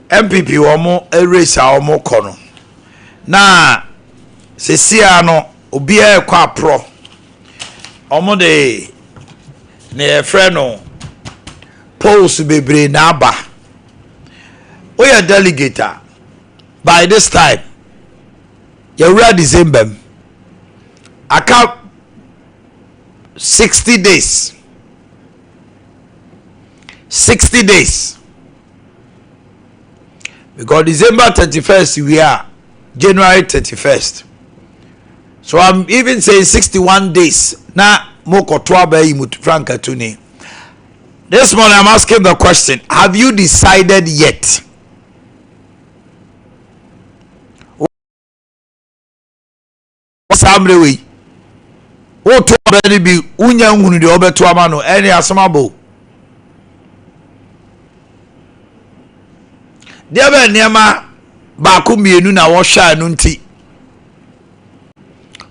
MPP omo erase omo kono na sesia no obi e kwa pro omo de ne friend no polls bebre na aba we are delegator by this time you ready December aka 60 days 60 days because December 31st we are January 31st, so I'm even saying 61 days na moko twaba yi mut franka tuni. This morning I'm asking the question, have you decided yet? Samre we o to be bi unya nhunu de obeto ama no ene asamabo dia be niema ba ko mienu na wo hwa anu nti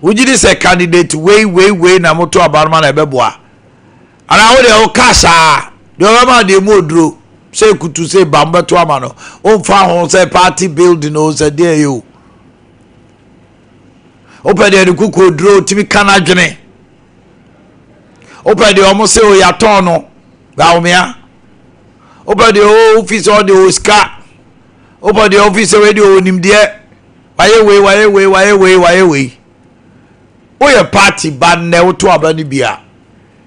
wujidi se candidate we na moto abarma na ebeboa ana wo de o kasha de o ma de modro se kutu se bambeto ama no o fa ho se party building o se de yo opede de kuku dro timi kana dwene opede omo se o yaton no ba omia opede o office o de oska opede office we de onimde waye we o ye party ban na wo to aba ni bia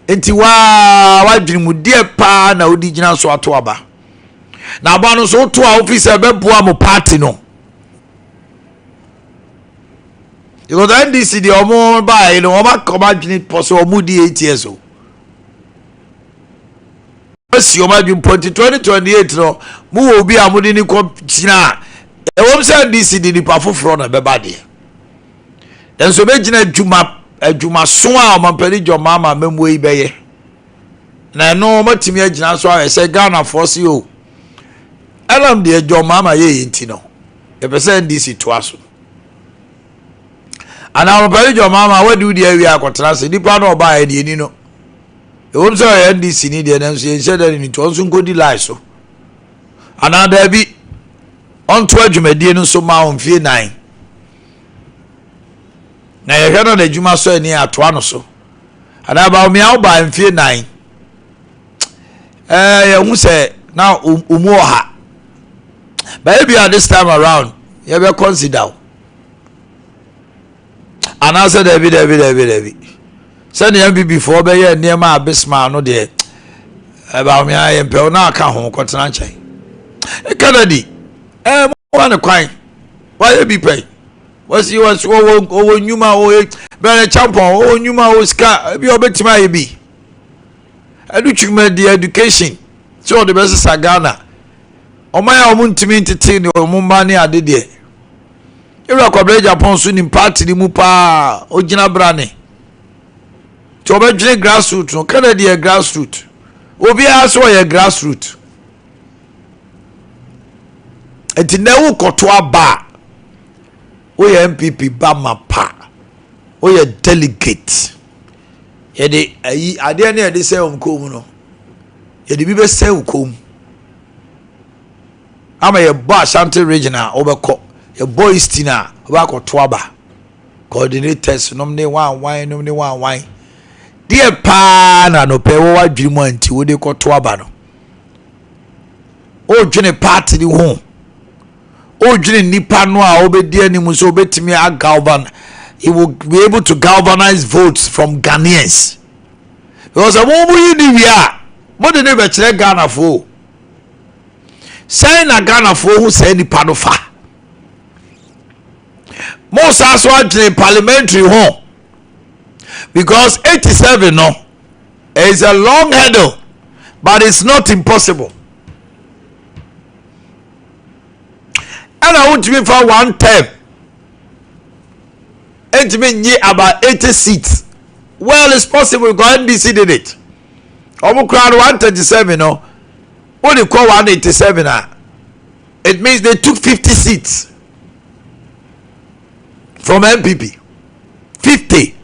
enti wa dwene mu de pa na odi gina so ato aba na aba no so to office e be boa mo party no. Because the NDC the omo buy no omo come adwene pose omo di 8 years o. Esi omo adwene 2028 no mu obi amudi ni ko gina e wom say NDC di ni pa foforo na be ba de. Den so be gina adwuma so a omo pali jo mama memu yi be ye. Na no omo timi agina so a say Ghana force o. Elam de jo mama ye yinti no. E be say NDC to aso. And our parijo mama where do the area contrast the plan or buy the no. The homes are NDC need and said that in it also go the lies so. Another be on 12 Jumedian so mount fear 9. Now you cannot the Juma so near at one so. And about me out by fear 9. Who say now umoha. But maybe at this time around, you ever consider. And I said, David. Send the MPP before be here near my bismarck no there. About me, I am pel now come home, Cotanche. A Kennedy, one a quine. Why you be pay? What's you was over Numa or Benny Champon or Numa or Scar? Be a bit my be. I do you made the education. So the best is Sagana. O my own to me to tell you, Mumbani, I did it. You are coverage upon soon in party the mupa ojina brane to obejene grassroots no Kennedy a grassroots obi aso ye grassroots enti na wo koto aba o ye MPP ba mapa o ye delegate ye de ayi ade na ye de say omkom no ye de bi be say omkom ama ye ba Ashanti regional obekọ a boys tina about Twaba coordinators nominate one wine. Dear pan no pay what dream until we call Twaba no. Oh, Jenny party the home. Oh, Jenny Nipanwa obey dear Nimus obey to me at Galvan. He will be able to galvanize votes from Ghanaians. Because a woman we are more than ever check Ghana for. Say na Ghana for who say the panofa. Most as one parliamentary home because 87 no is a long hurdle, but it's not impossible. And I want to be for one term and to be about 80 seats. Well, it's possible because NDC did it. Almost crowd 137 no. What do you call 187? It means they took 50 seats. From MPP 50.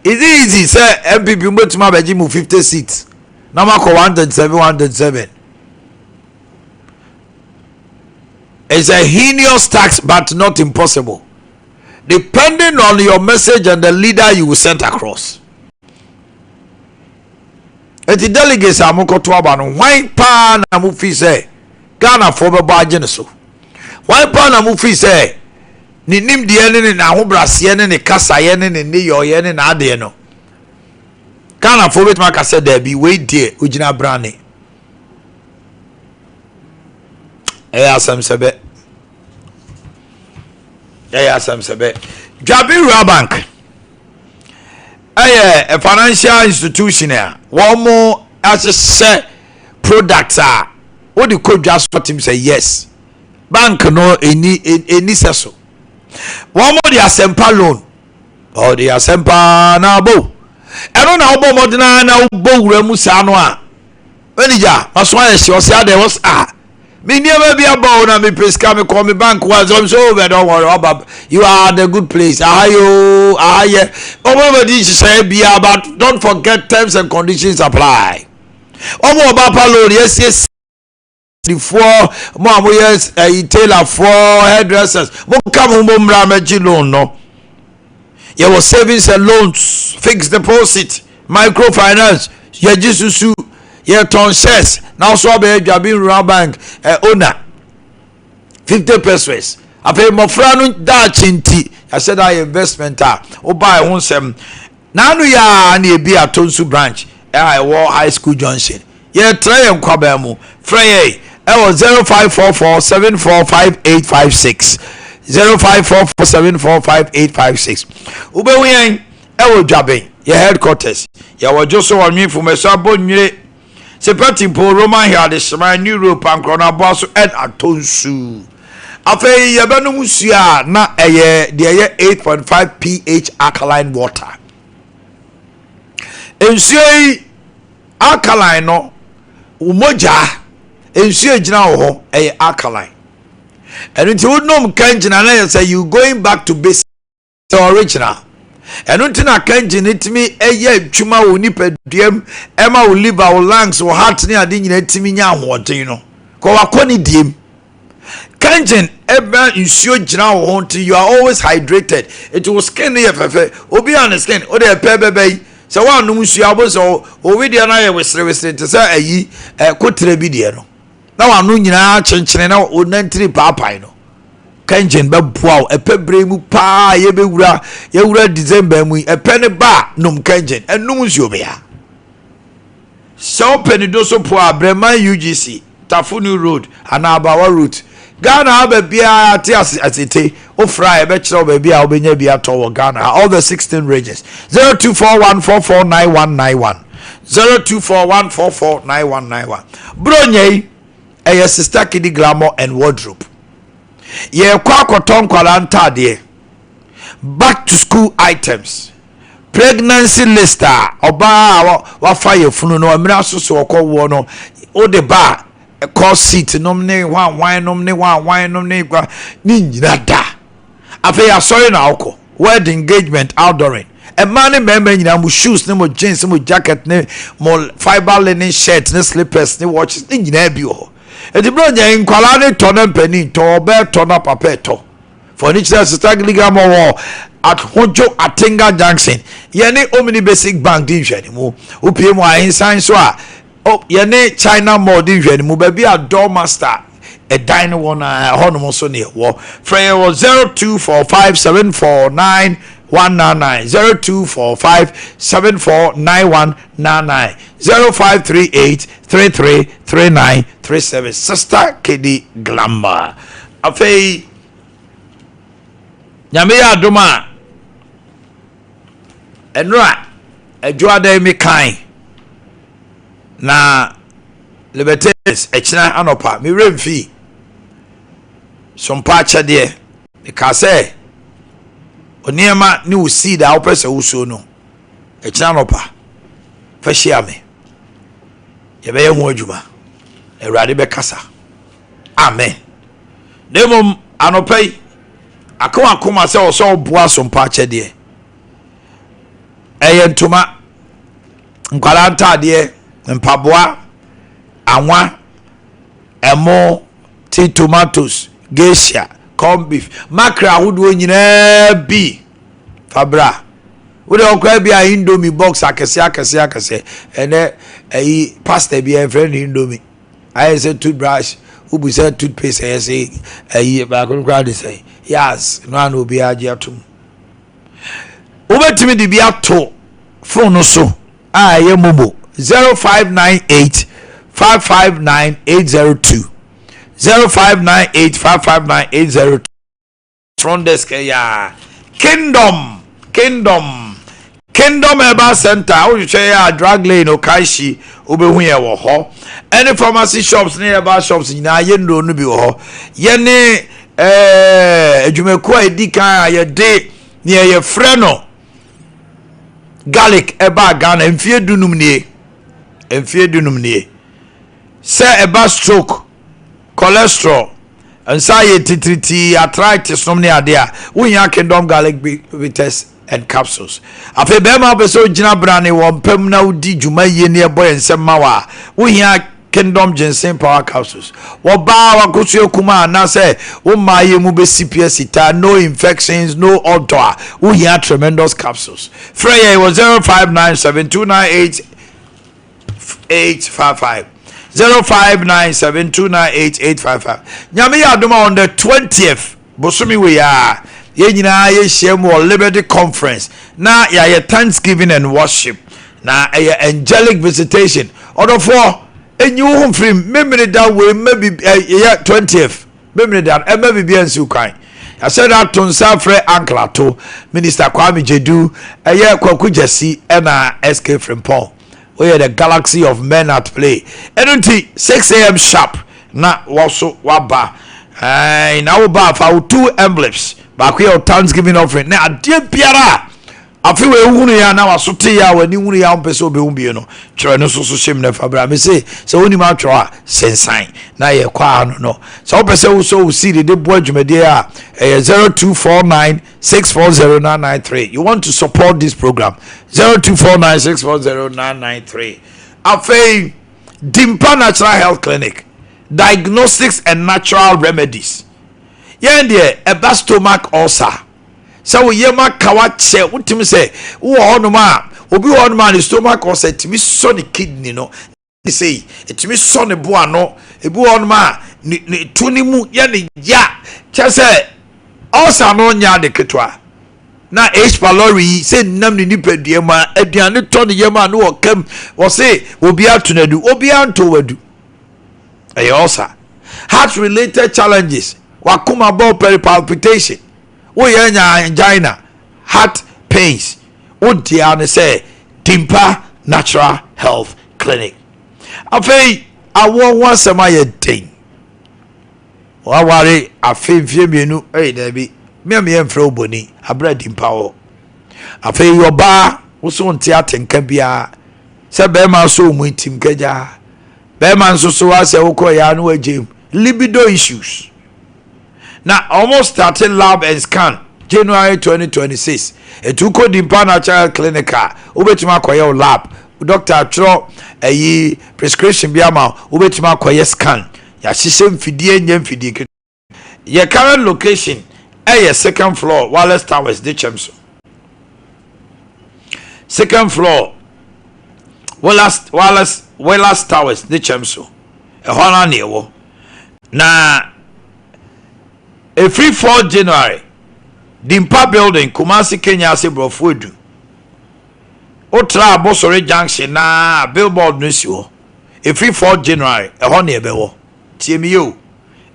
Is it easy say MPP move 50 seats now 137 It's a heinous task, but not impossible, depending on your message and the leader you will send across. Eti delegates amokoto aba no wan pa na mo fi say Ghana for be baje ne so. Wan pa na mo fi say ni nim de ne na ho brase ne kasa ye ne yo ye ne na ade no. Ghana for bet maka say there be we de ogina brane. Asam sebe. Asam sebe. Jabi Bank. A financial institution here. One more as a say products are what the code just what him say yes. Bank no any so. One more the Sompa loan. Or the Sompa na bo. I don't know about modern na bo remusa no a. Enija, maswa she was there was me never be about na me peska me call me bank was so over don't worry about you are the good place. Aye. Nobody say be about don't forget terms and conditions apply. Omo about loan yes the four more yes tailor for hairdressers. Mo come mo mra meji loan no. You was savings and loans, fixed deposit, microfinance, ye jisusu, ye ton shares. Now so be Jabi Rural Bank owner 50 pesos. I pay my friend that chinti. I said I investment o buy one sem. Now no ya na be at Tonsu branch. I war high school junction. Ye try em kwaba mu. Frey was 0544745856. 0544745856. Ube wen wo Jabi. Your headquarters. Ya was just so on me for me so bonye. Sepati po Roman here the Shema New Europe and Corona Boss and Atonsu. Afe yabanu musia na eye de 8.5 pH alkaline water. Ensuo alkaline no umoja ensuo gina ho eye alkaline. And until you know kanjina na say you going back to basic original. And until I can't it me a year chuma will nip a diem, Emma will leave our lungs or heart near dinner timinya water, you know. Go a conny dim. Kanjin ever in sure general haunting, you are always hydrated. It was skin or be on the skin or the pebble bay. So one no was or we and I was serviced to say a ye a quotrebidiano. Now I know you are changing now or 93 papa. Kanjin be wow a pebre mu pa ye be wura December mu a penny bar num kanjin and nums yo bia so penny do so po Breman UGC Tafunu Road and Abawa route Ghana aba bia ati asite o fry be kire oba bia obenya bia to Ghana all the 16 regions 0241449191 0241449191 Bronye a sister kidi glamour and wardrobe. Ye kwa koton kwalanta de back to school items pregnancy lister oba wa fire funu no amira so okwo no o de ba call seat nom ne wan nom ne kwa ni nyina da afa ya sorry na okwo wedding engagement outdooring a man member nyina mo shoes ne mo jeans mo jacket ne mo fiber linen shirt ne slippers ne watches ni nyina bi ho. Eti bro nya nkwala ne to na mpani to be to na papa to for ni chira sister gram wo at Hojo Atinga Junction ye ne Omni Basic Bank din hwani mu opie mu ahinsan so a ye ne China Mall din hwani mu ba bi a door master a dine one hono so ne wo frey was 0245749199 0245749199 0538333937 Sister Kedi Glamour afei nyame ya adoma enra adwoada mi kan na liberties echina anopa mi remfi Sompa chade e ka say oniema ni usi da opese uso no echina anopa fashia me ye be hu adwuma ewrade be kasa amen demom anopai akoma se oso boa Sompa chade ntoma nkwala ntade mpaboa anwa emo tomatoes geisha, corned beef, mackerel ahodoɔ nyinaa bi fabra. We don't cry be a indomie box akese and pasta be a friend indomie. I said toothbrush, who said toothpaste, I say back on crowd say yes, no will be a jatum. Over to me the be up to phone so I am mobile 0598 559 802 0598 559 802 front desk ya Kingdom Eba Center, how you say a drug lane or Kaishi, Ubehuya or Ho, any pharmacy shops near bar shops in Ayendo Nubio, Yene, Jumekwa Dika, your day near your freno, garlic, Eba Gan, and fear dunumne, say Eba stroke, cholesterol, anxiety, arthritis, somnia there, we ya Kingdom garlic test. And capsules. Afe bema beso jina brane wo mpam na udi djuma ye ne boy ensem mawa. Wo hia Kingdom ginseng power capsules. Wo ba wa kosu ekuma na say wo maye mu be CPS ita, no infections, no odor. Wo hia tremendous capsules. Freya was 0597298855. 0597298855. Nyame ya adoma on the 20th. Bosumi we ya. Ye nyina ye share or Liberty Conference na ya Thanksgiving and worship na angelic visitation order for enyu hom free memory that way maybe 20th memory that maybe be ansu kwan I said that to Safre Ankla to Minister Kwame Jedu kwaku jesi na SK Frimpong we the galaxy of men at play enunti 6 a.m. sharp na waso waba na wo ba fa 2 emblems Boakye Thanksgiving offering na ade biara afi we hunu ya na wasote ya wani hunu ya mpese obe humbi no twere no so shem na fabra me say so oni ma twere a sensan na ye kwa no so opese wo so see the boy dwumade a 0249640993 you want to support this program 0249640993 afi Dimpa Natural Health Clinic diagnostics and natural remedies yende eba stomach ulcer so we yema kawache utimi say wo honoma obi honoma ni stomach ulcer timi so ni kidney no say etimi so ne bo ano ebi honoma ni tuni mu ye ne ya chese ulcer no nya de ketwa na H pylori say nam ni nipadua ma aduane to ne yema no okam wo say obi atunadu obi anto wadu ay ulcer heart related challenges wakuma about palpitation wo yenya angina heart pains wo dia ne say Dimpa Natural Health Clinic afei awo wansema ye den wa ware afemfie mienu da bi me enfra oboni abra Dimpa wo afei yoba wo so nte atenka bia se be ma so mu tim kaja be ma nso so ase wo koya no agem libido issues. Now, almost started lab and scan January 2026. It took Dimpa Natural Clinic. Ubetima kwaye lab. Doctor Tro a prescription biama. Ubetima kwaye scan. Ya shisem fidie nyem fidie. Your current location a second floor Wallace Towers de Chemso. Second floor Wallace Towers de Chemso. A hona newo. Na a free 4 January Dimpa building Kumasi Kenya ase brofodu otra Bosore junction na billboard no si ho a free 4 January e ho na ebe wo tiemi yo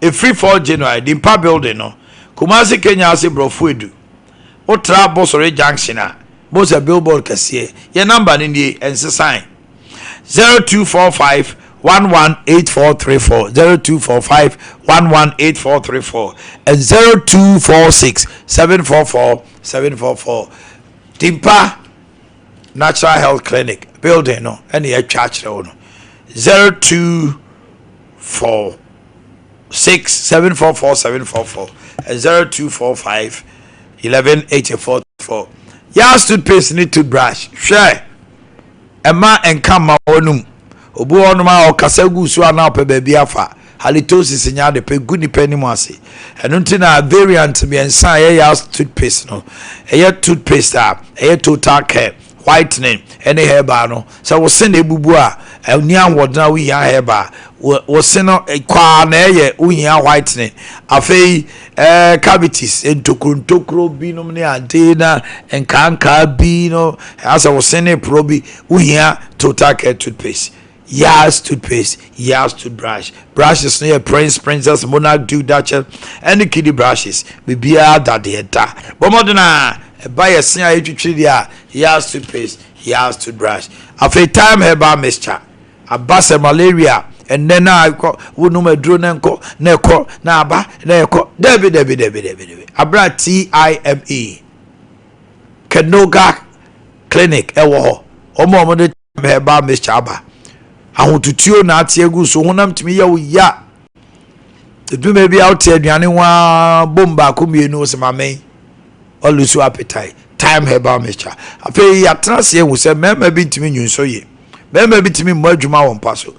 a free 4 January Dimpa building no Kumasi Kenya ase brofodu otra Bosore junction na bosa billboard kase ye number ni ense sign 0245 118434 0245 118434 and 0246 744 744 Dimpa Natural Health Clinic building no any church no 0246 744 744 and 0245 118434 ya toothpaste need toothbrush share Emma and Kama onum obu onuma okasagu so ana ope baabi afa halitosis nya de pe good nipa ni mo ase eno ntina variant bi ensa ya toothpaste no toothpaste total care whitening any hair bar no so wo se na ebubu a ni anwodna wo hia hair bar wo se no kwa na wo hia whitening afei cavities entokro binom ne ade na enkanka bi no asa wo se ne pro bi wo hia total care toothpaste Yas toothpaste, Yas toothbrush. Brushes near princess, monarch, duchess, and the kiddie brushes. Bibia that the head. But modern, buy a senior HTTD, Yas toothpaste, Yas toothbrush. After time, herbal mixture. A bass of malaria, and then I call Wunuma Drunenko, Neko, Naba, Neko, Debbie. Abra TIME. Kenoga Clinic, Ewo, Omo herbal mixture. Ahotutuo na atiegu so honam timi ya ya edume bi out aduane wa bomba komienu osemamen always appetite time herbal mixture afei ya trase ehu se mema bi timi nyunso ye mema bi timi mo adwuma won paso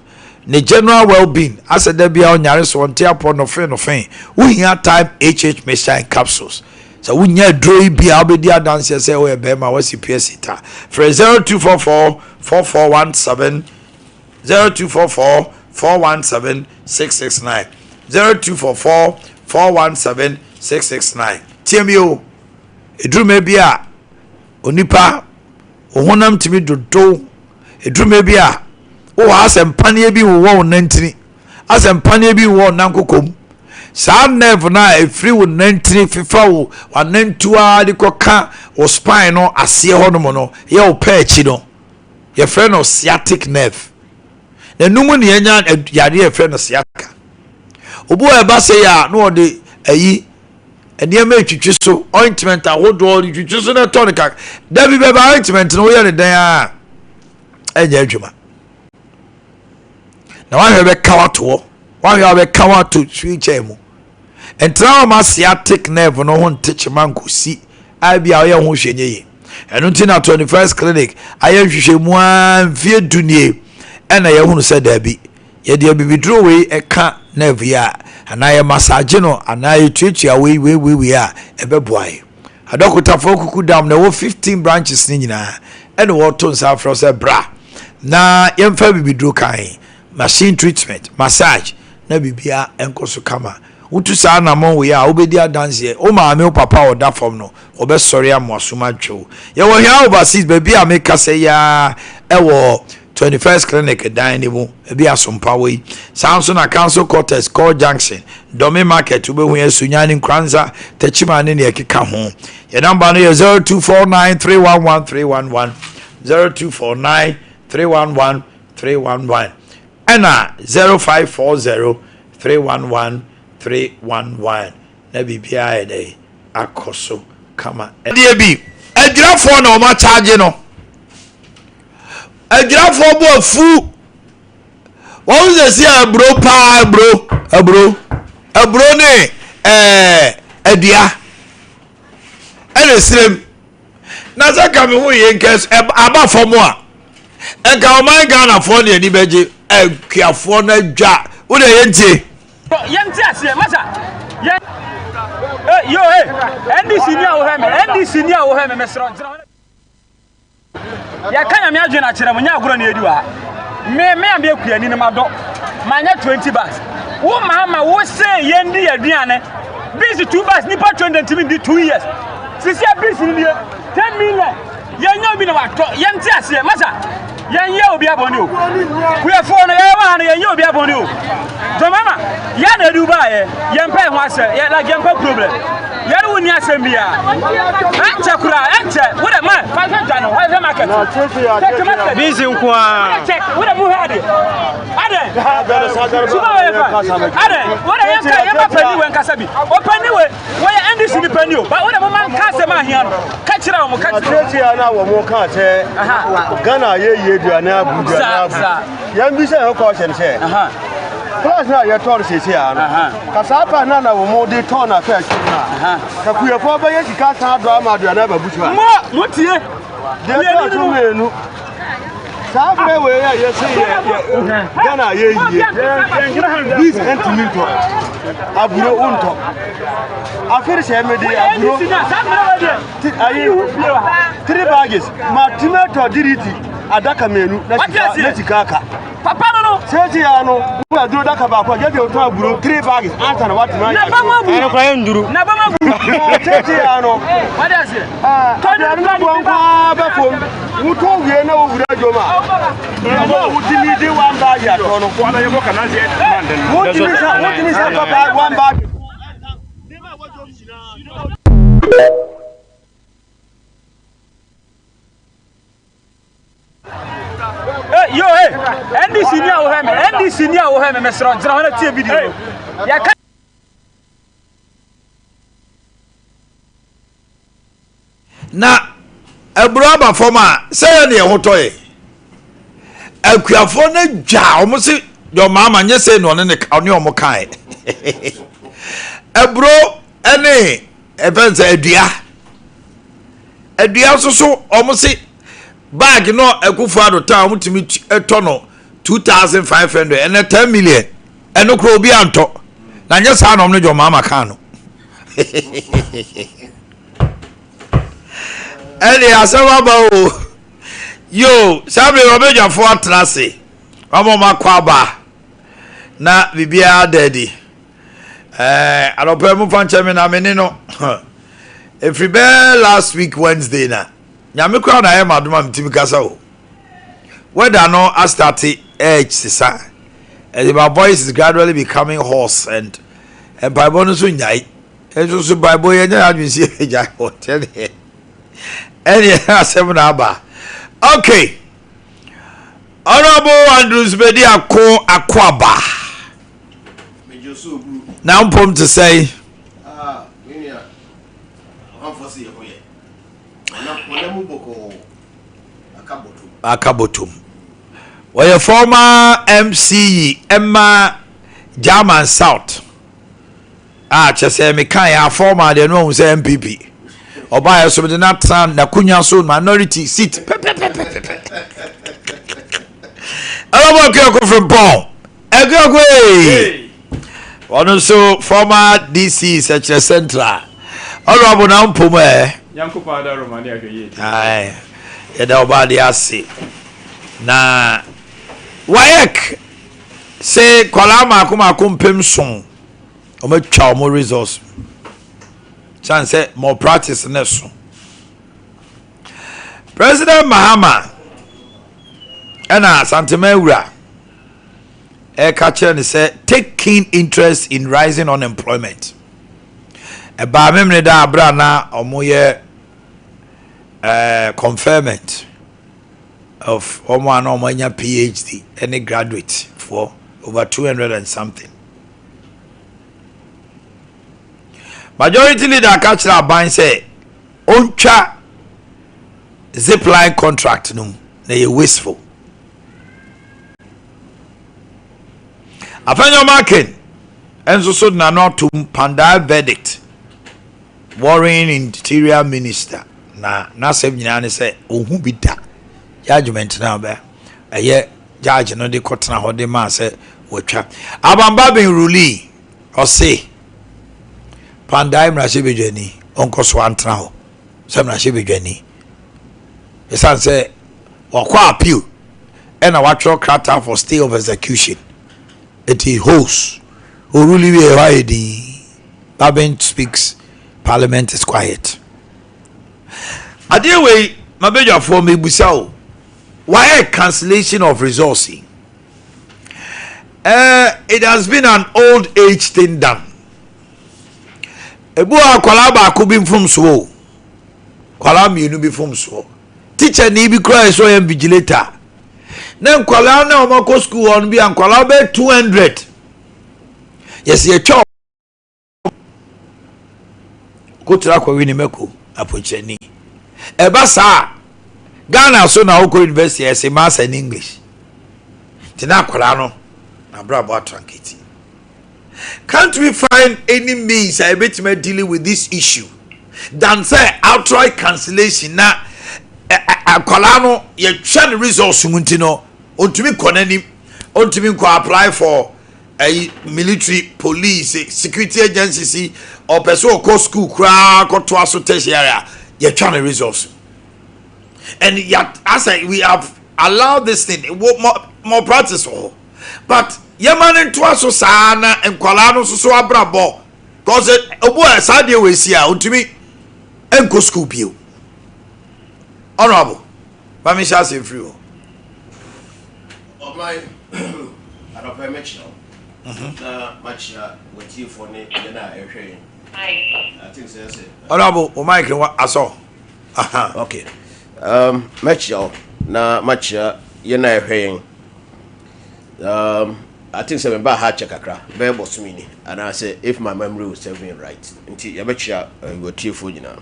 ne general well-being aseda bia onyare so onte apo no fe wo hia time HH mixture capsules so wo nya droi bia obedi adanse se wo e be ma wasi psita for 0244 4417 0244 417 669 0244 417 669 TMO edrume bia onipa ohonam timi dodo edrume bia wo asempane bi wo nantini asempane bi wo nankokom sa nerve na efri wo nantini fifa wo wanantua de koka wo spine no ase honom no ye wo pa achi no ye friend of sciatic nerve na numu ne nya yare ye friend of sciatica obo e ba se ya no de ayi ene ma twitwi so ointment ahodo twitwi so na tonica dabi be ba ointment no ye ne dan a enya adwuma na wa hwe be kawato wa hwe be kawato switch mu entra ma sciatic nerve no ho ntechema nkosi abia ye ho hwenye ye eno ntina 21st clinic aye hwehwe mu an vie dunie ena ye hunu se dabi ye de bibidro we eka nerve ya anaye massage no anaye tuatua we a ebeboaye adokota fokuku dam na wo 15 branches ni nyina ena wo to nsa afro se bra na yemfa bibidro kan machine treatment massage na bibia enkoso kama utu sa na mo we a obedi adanse o ma me o papa o da form no obesori amosuma dwo ye wo hia overseas baby a make say ya ewo 21st clinic dynamo ebi asompa we Samson na council quarters call junction domi market ube hu yesunyani nkranza techima ne ekeka ho ye number no 0249311311 0249311311 ana 0540311311 na bibia ede akoso kama e bi adwafo na o ma charge no adwafo bo afu won se si abro pa abro ne adia ene srem na saka me hu ye nkes aba fomo a enka o man Ghana fo ne ani beje akuafo na dwa wo de yenti ase masa yo NDC ni a wo he me mesro ya kanya me adwena kire munya agoro na ediwa me am be kuani ne mado manya 20 bars wo mama wo say yendi aduane busy 2 bars ni pa 20 ntimi di 2 years sisi busy ni 10 million yenya obi na wato yenti ase masa yenya obi aboni o we fo no ye wa no yenya obi aboni o to mama ya na edu ba ye yempa ho ase ya like yempa problem yare woni asembia anche kura anche wo de man fa jano ha ze market busy nko a wo de mu hade ade wo de yempa pani we nkasa bi o pani we wo ye NDC ni pani o ba wo de mo man kase ma hia no ka kira mo ka kira na wo mo ka che Ghana ye duane Abuja yan bi se ko chen che plus na ye tor se se ano ka sa pa na wo mo de tor na fa chi na ka ku ye fo ba ye sika sa do ama duane Abuja mo tie de to menu Sabre we ya say Ghana ye this entiminto aburo unto afiri se me de aburo ayi 3 bags ma tomato diriti adaka menu na sikaka papa no seji ya no wo aduro daka ba ko je de oto aburo 3 bags anta na what man ya ko ya nduru na ba ma seji ya no what is it to de no bo nko ba fo wuto wie na wo wura joma no wutimi de one bag ya to no ko na yebo kana je man den wutimi sa ko bag one bag de ma wo jom sina yo NDC ni awo he me mesro ntra ho na tie video ya ka na ebraba forma say na ye hotoye akuafo na dwa omo se yo mama nye say no ne ka ne omo kan ebro ene ebenza adua so omo se bag no ekufu adota mutimi eto no 2500 and 10 million eno kro obi anto na nye sa no jo mama kan no ele asawa ba o yo sabe obeja fo atrase omo makwaba na bibia daddy alope mu fanche me na me no every last week Wednesday na nyame kwa na e madoma mtimi kasa o whether no I started age sisa and my voice is gradually becoming hoarse and Bible no so nyai and so Bible yen na adwin si eja hotel any asem na aba okay honorable Andrews Bedi akwaba now pom to say Akabotum. Well, former MC Emma German South. Just say me can former they know say MPP. Or by so the not sound na kunya so minority seat. Hello, welcome from Paul. Egwe. One also former DC such a central. Honorable now Pome. Yanko Pada Romania Akye. Aye. Yeda obadi ase. Na wayek say kwalama akoma kompem son. Omo twa omo resource. Chan say more practice na so. President Mahama ena Santemewura catcher say take keen interest in rising unemployment. Eba memne da abra na omo ye conferment of Omanhene Yaw PhD any graduate for over 200 and something. Majority leader catch that ban say oncha zipline contract no na wasteful. Afanyo marking and so na not to panda verdict worrying interior minister na sem nyina ne say ohu bi da judgment na ba eye judge no de kotena ho de ma say watwa abamba ben ruli o say pandai mrashe bedwani onko so antena ho say mrashe bedwani esan say wakwa appeal and a watcho crata for stay of execution it holds oruli we waidi Babin speaks parliament is quiet. Adiwe mabeja for me busao. Why a cancellation of resourcing? It has been an old age thing done. Ebu akwalaba kubim from so. Kwala mi be from so. Teacher ni bi cry so yam vigilator. Na kwala na omako school on bi an kwala be 200. Yes ye chop. Kotra kwa wini meko apocheni. Eba sa Ghana so na Oko University as a master in English. Tina kwala no na bra bo tranketi. Can't we find any means I bet me dealing with this issue than say outright cancellation na akwala no ye twa ne resource munti no ontumi konani ontumi ko apply for a military police security agency or person ko school kra ko to aso tertiary ye twa ne resource and yet as we have allowed this thing more practice but ye man to aso sana enkwala no so abrabo cause obo asade we see a ontumi enko school bio honorable Mami shall say free. Of my, I don't pay much now. Much with you for me, then I think so. Honorable, oh Mike, what I saw. Okay. Much y'all. Na much you're not paying. I think so. About hard check a crack. Very boss meaning. And I say, if my memory was serving right, until you bet you were tearful, you know.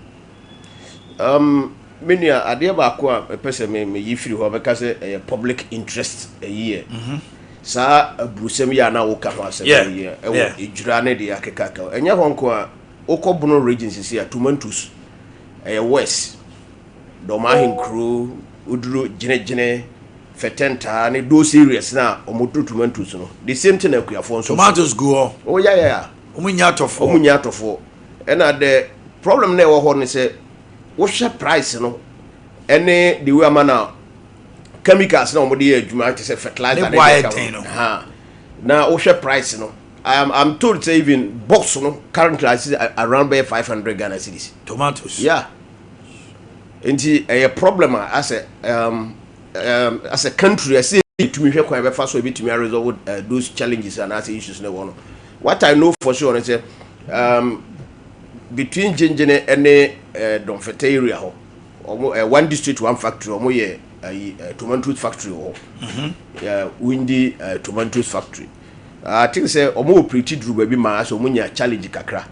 Many Ade baako a person me yifiri ho because a public interest a year sa brusem ya na wo ka ho asem year e wo ejura ne de akekaka enya ho nko a okobono regency see tomantus west Omanhene Yaw uduro gene fetenta ne do serious na omoduro tomantus no the same thing akuafo nso tomatoes go oh yeah omunya tofo and the problem na wo ho ne say what's your price no any the way amana chemicals no omode adwuma to say fertilizer now what's your price no I'm told say even box no currently I see around by 500 Ghana cedis tomatoes yeah into a problem as a country I say to me hwe be fa so be to me resolve those challenges and as issues no one what I know for sure is say between Jinjene and Donfete area ho one district one factory omo ye tomato factory ho windy tomato factory I think say omo pretty dru ba bi ma so omo nya challenge kakra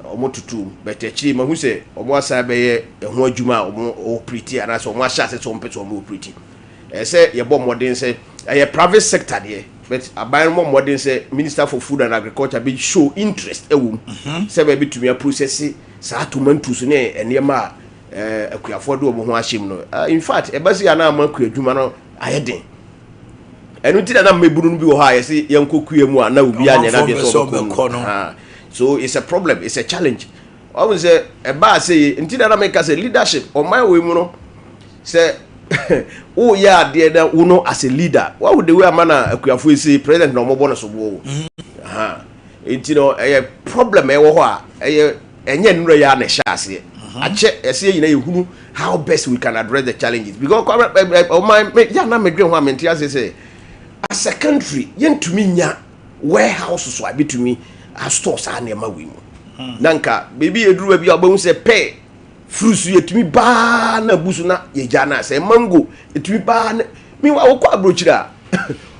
omo tutu but echi ma hu say omo asa be ye ho adwuma omo pretty ana so omo asha say so omo omo pretty say ye bo modern say private sector there but aban mo modern say Minister for Food and Agriculture be show interest ewum say be bitumi process sa tomatoes ne enema akuafo do omo ho ahyem no in fact e basi ana amaku adwuma no ayeden enu ti na meburu no bi wo ha ye say yankokue mu ana obi anya na be so so it's a problem, it's a challenge. I would say a bar say until that make us a leadership on my way no say oh yeah dear uno as a leader what would the way a man akuafo say president no mo bonus wo you know a problem e wo ho a enye nro ya na sha ase a che ese yina ehunu how best we can address the challenges because my ya na me dwen ho amenti say as a country yentumi nya warehouse so abitumi a stores ane ma we mu nanka baby eduru bi obahu se pe fruits yetumi ba na busu na ye jana se mango etumi ba na mi wa wo kwa abrochira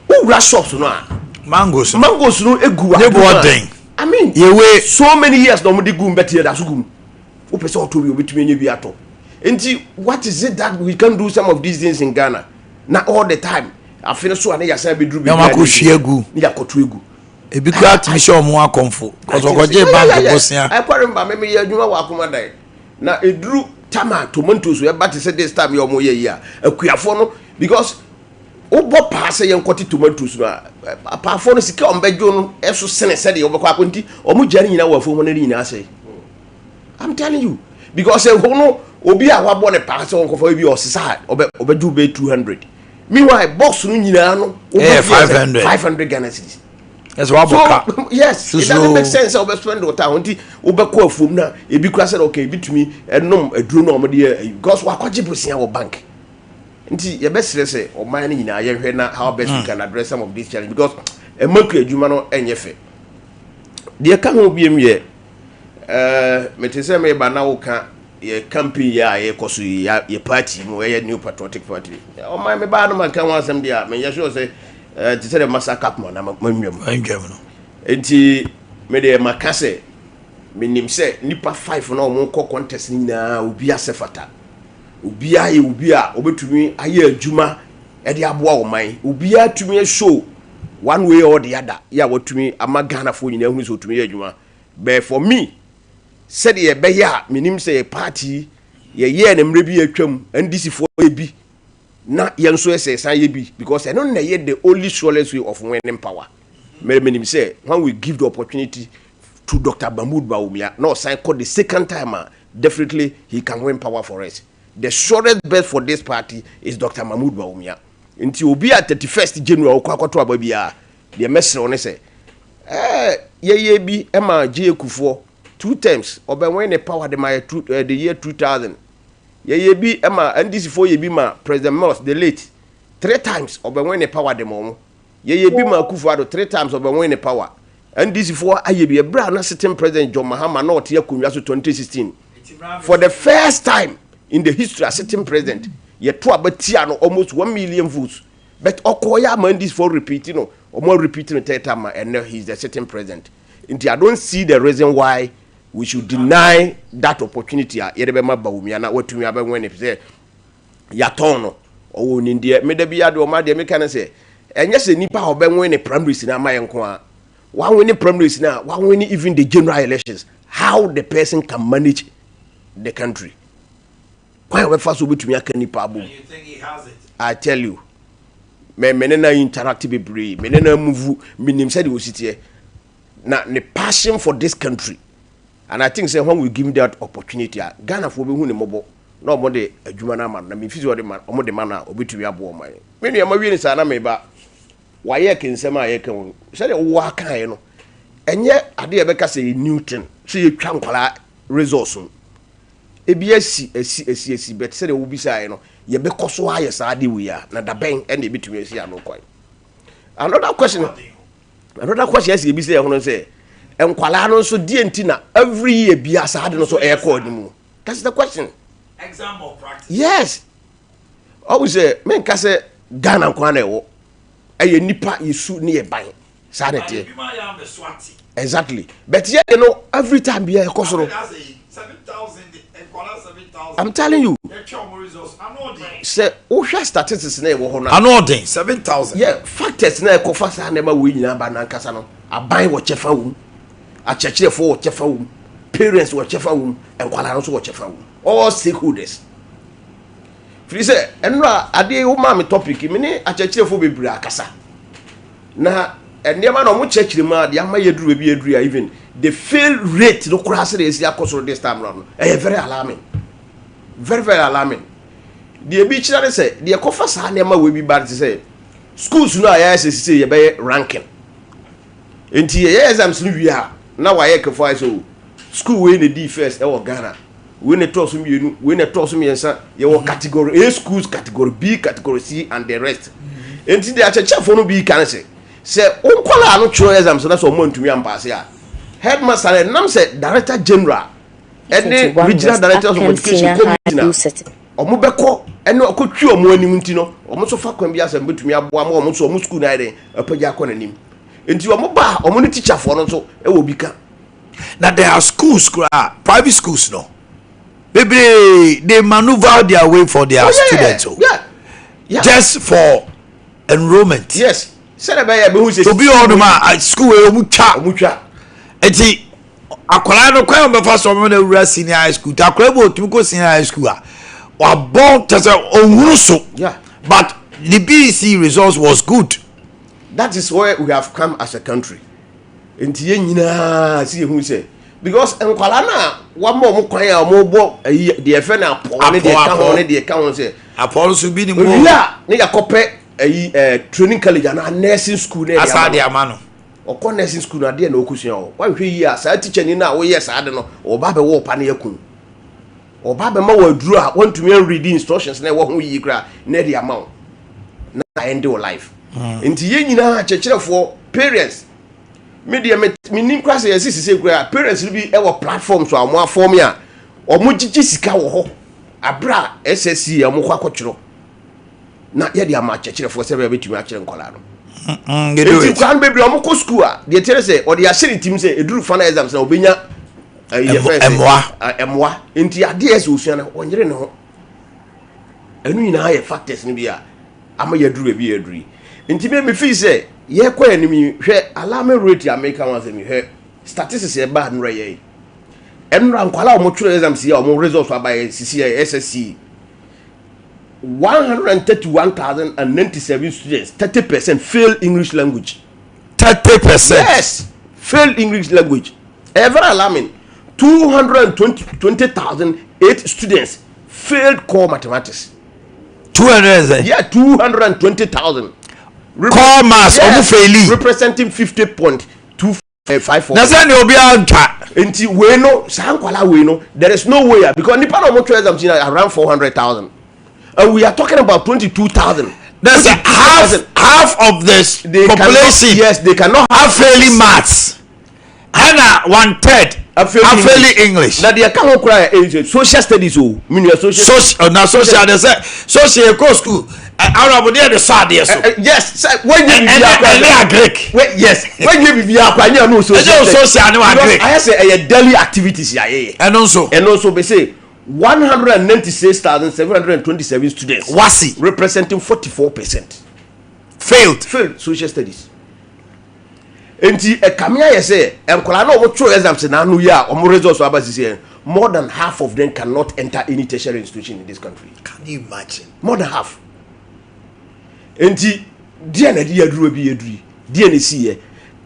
wo shops no a mangoes no egu wa I mean ye we so many years no mo de gum betie da so gum wo pese otobi obetumi nya bi ato enti what is it that we can do some of these things in Ghana na all the time afine so ane yasa be duru bi na ko hwiegu ni yakoto egu ebi kwa timisho omo akomfo cause ogoje bank bosia I kware mba me ye adwuma wa akoma dai na eduru tama tomatoes we but say this time omo ye ya akuafo no because obo pass ye nkoti tomatoes no apafo no sika ombejo no eso sene sede obekọ akonti omo jari nyina wa fo mo na nyina ase I'm telling you because no obi a wabo ne pass onkofo bi osisa obeju be 200 meanwhile box no nyina no 500 Ghana cedis. Yes, so, yes, it doesn't make sense. I'll spend the time until Ubeko from now. If you said okay, bit me and no a drew no because what could you see our bank? Until your best say or mining in our how best we can address some of these challenges because a monkey jumano and yefe. Dear come be me, Metiseme Banauka, ye camping ya, ye kosu ye party, more new patriotic party. Oh, my banner can want some dear, may you sure say. To say the massacre man am enti me de makase minim se nipa 5 na omo ko contest ni na obi asefata obi aye obi a obetumi aye adwuma e de aboa wo man obi atumi show one way or the other ya watumi amagana fo nyina hu so otumi adwuma but for me said ye be ya minim se party ye na mre bi atwam NDC for bi na yenso esesan ye bi because I don't know the only surest way of winning power. Me say when we give the opportunity to Dr. Mahmoud Bawumia, no sign called the second time, definitely he can win power for us. The surest bet for this party is Dr. Mahmoud Bawumia. Until be at 31st January, Okwakoto Abia, the message on say, ye be Emma J. Kufo 2 times, or by when the power the year 2000. Ye be Emma and this for ye be ma President Moss the late 3 times, or by when the power the moment. Ye be ma Kufado 3 times, or by when the power. And this for I be a brand sitting President John Mahama not here 2016. For the first time in the history of sitting president, ye Tiano almost 1 million votes. But Okoya man this for repeating or more repeating the time and now he's the sitting president. And I don't see the reason why we should deny that opportunity. Yerebema Bawumia what to me about when it say Yatono or in India, maybe I do my dear mechanic say, and yes, a nipa or ben win a primaries in my uncle. One winning primaries now, one winning even the general elections. How the person can manage the country? Why we first will be to me a nipa boom? You think he has it? I tell you, menena interactive be menena move. Minim said he will sit here. Now the passion for this country. And I think say when we give him that opportunity, Ghana for be who mobile. No more the Jumana man. I mean, physical man, or more the man, or be to be a boy. Many am a really sana me ba. Why can say my can say waka you know. And yet Ade Akye say Newton. See you can resource. ABS but say will be say you know. You be cause why yes Ade we are. Na da ben and the between see no quite. Another question is be say I say. And Kwalano so dientina every year be as hard no so air code mu. That's the question. Exam or practice? Yes. Always say men ka say Ghana kwana wo. Eye nipa yesu ne ye ban. Sanity. Exactly. But yeah, you know, every time be a kosoro. 7,000 and Kwala 7,000. I'm telling you. Say o hwa statistics na e wo ho na. Anodin 7,000. Yeah, factors na e kofa sa na ma we nyina ba na nkasa no. Aban wo chefa wo. Achechefo wo chefa wo. Parents wo chefa wo. And Kwala no so wo chefa wo. All stakeholders. Free say enra ade wo ma me topic me ne achechefo bebre akasa. Na enema no mo chechire ma de ama yeduru bi yeduru even the fail rate no kura se dey see akosoro this time round. Very alarming. Very very alarming. The bi chira say the kofa sa na ma we bi bad say schools no ayase say ye be ranking. Enti ye exams no wi ha na wa ye kefo so school we ne di first e wo Ghana. We ne to so mienu, we ne to so miensa ye wo category A schools, category B, category C and the rest. Enti the achechefo no bi kan say unkwala no tro exams na so mo ntumi ampase a headmaster nam say director general and regional directors of education committee omo beko ene okotwi omo anim nti no omo so fa kwan bi asem betumi aboa mo omo so omo school na ide apaja akọ nanim enti omo ba omo ne teacher for no so e wo bika na there are schools private schools no baby they maneuver their way for their students yeah just for enrollment. Yes. To be on my school, mucha. Eti akwala no kwa mbe fa so mo na wura senior high school. Akwala bo tumi ko senior high school a. Wa bon tese onhuru so. Yeah. But the BEC results was good. That is where we have come as a country. Enti ye nyina see hu say because enkwala na wa mo kwan ya mo bo the efe na apol ne de ka ho say apol so bi ni mo. Yeah, ne yakope training college and nursing school there asade amano okọ nursing school na de na okusua o wa hwe yi a sa teacher ni na wo yes ade no o ba be wo pa na yakun o ba be ma wa duru a want to read instructions na wo ho yi kra na de amount na end your life enti ye nyina chechirefo parents media me nim class yes sisi kra parents bi e wo platform so amo form ya o mo gigi sika wo ho abra SSC amo kwa kwotwero na ye dia ma chechirefo se be betumi a kire nkola no enti kwan bebre omo ko school a de tere se o de ya shiri tim se eduru final exams na obenya emwa enti ade ese osua na onyere ne ho enu nyina ye factors ni bia ama ye duru bi ye duru enti me feel se ye kwa enimi hwe alarm rate America wan se mi hwe statistics e bad no ye enra nkwala o mo tro exams here o mo results by CCI SSC 131,097 students 30% fail English language. 30%. Yes, fail English language. Ever alarming. 220,008 students failed core mathematics. 200. Yeah, 220,000. Core maths, yes, failing. Representing 50.254. That's why you'll be out. Until we know, there is no way because Nippon of motor exams around 400,000. And we are talking about 22,000. That's half of this population. Yes, they cannot have failing maths. And 1/3 failing English. Now they can't cry social studies. Oh, mean social. Now social. They say social go school. Arab there the sad yes. Yes, when you be Greek. Yes, when you be Aquania no social. Social no Greek. I say a daily activities here. And also they say 196,727 students. Wasi representing 44% failed social studies. Enti ekamia ye say enkola na omo throw exams na anu ya omo results abasisi more than half of them cannot enter any tertiary institution in this country. Can you imagine? More than half. Enti dia na dia duro bi yeduri dia na si ye.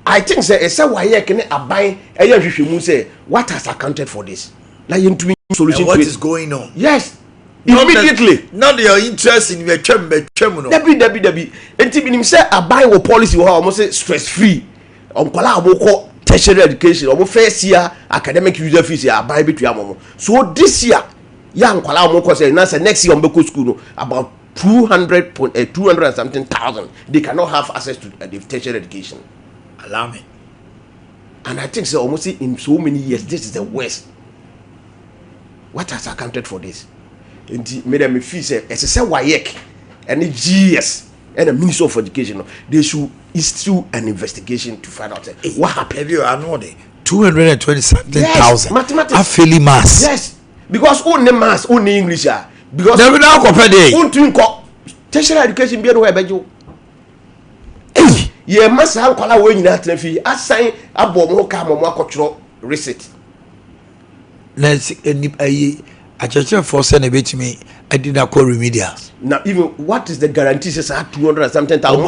I think say ese waye kene aban eya hwehwemu say what has accounted for this? Na yentumi solution. And what is going on? Yes. Immediately. Not your interest in your chum no. Debi. Enti binim say aban wo policy wo almost say stress free. Onkola aboko tertiary education omo first year academic user fees ya buy between amomo. So this year ya onkola aboko say na say next year ombeko school no about 200 and something thousand they cannot have access to the tertiary education. Alarming. And I think so almost in so many years this is the worst. What has accounted for this? And made them feel say it's a WAEC and GS and the Minister of Education, they should issue an investigation to find out what happened. Have you know the 220,000 yes, mathematics are failing maths. Yes, because only maths, only English, because they will now compare tertiary education be no bejo. Ye maths how kola we nyina trafi assign abom ho ka momo akotro receipt. Let's I just for send a bit to me. I did not call remedials. Now, even what is the guarantee? Says 200 and something thousand.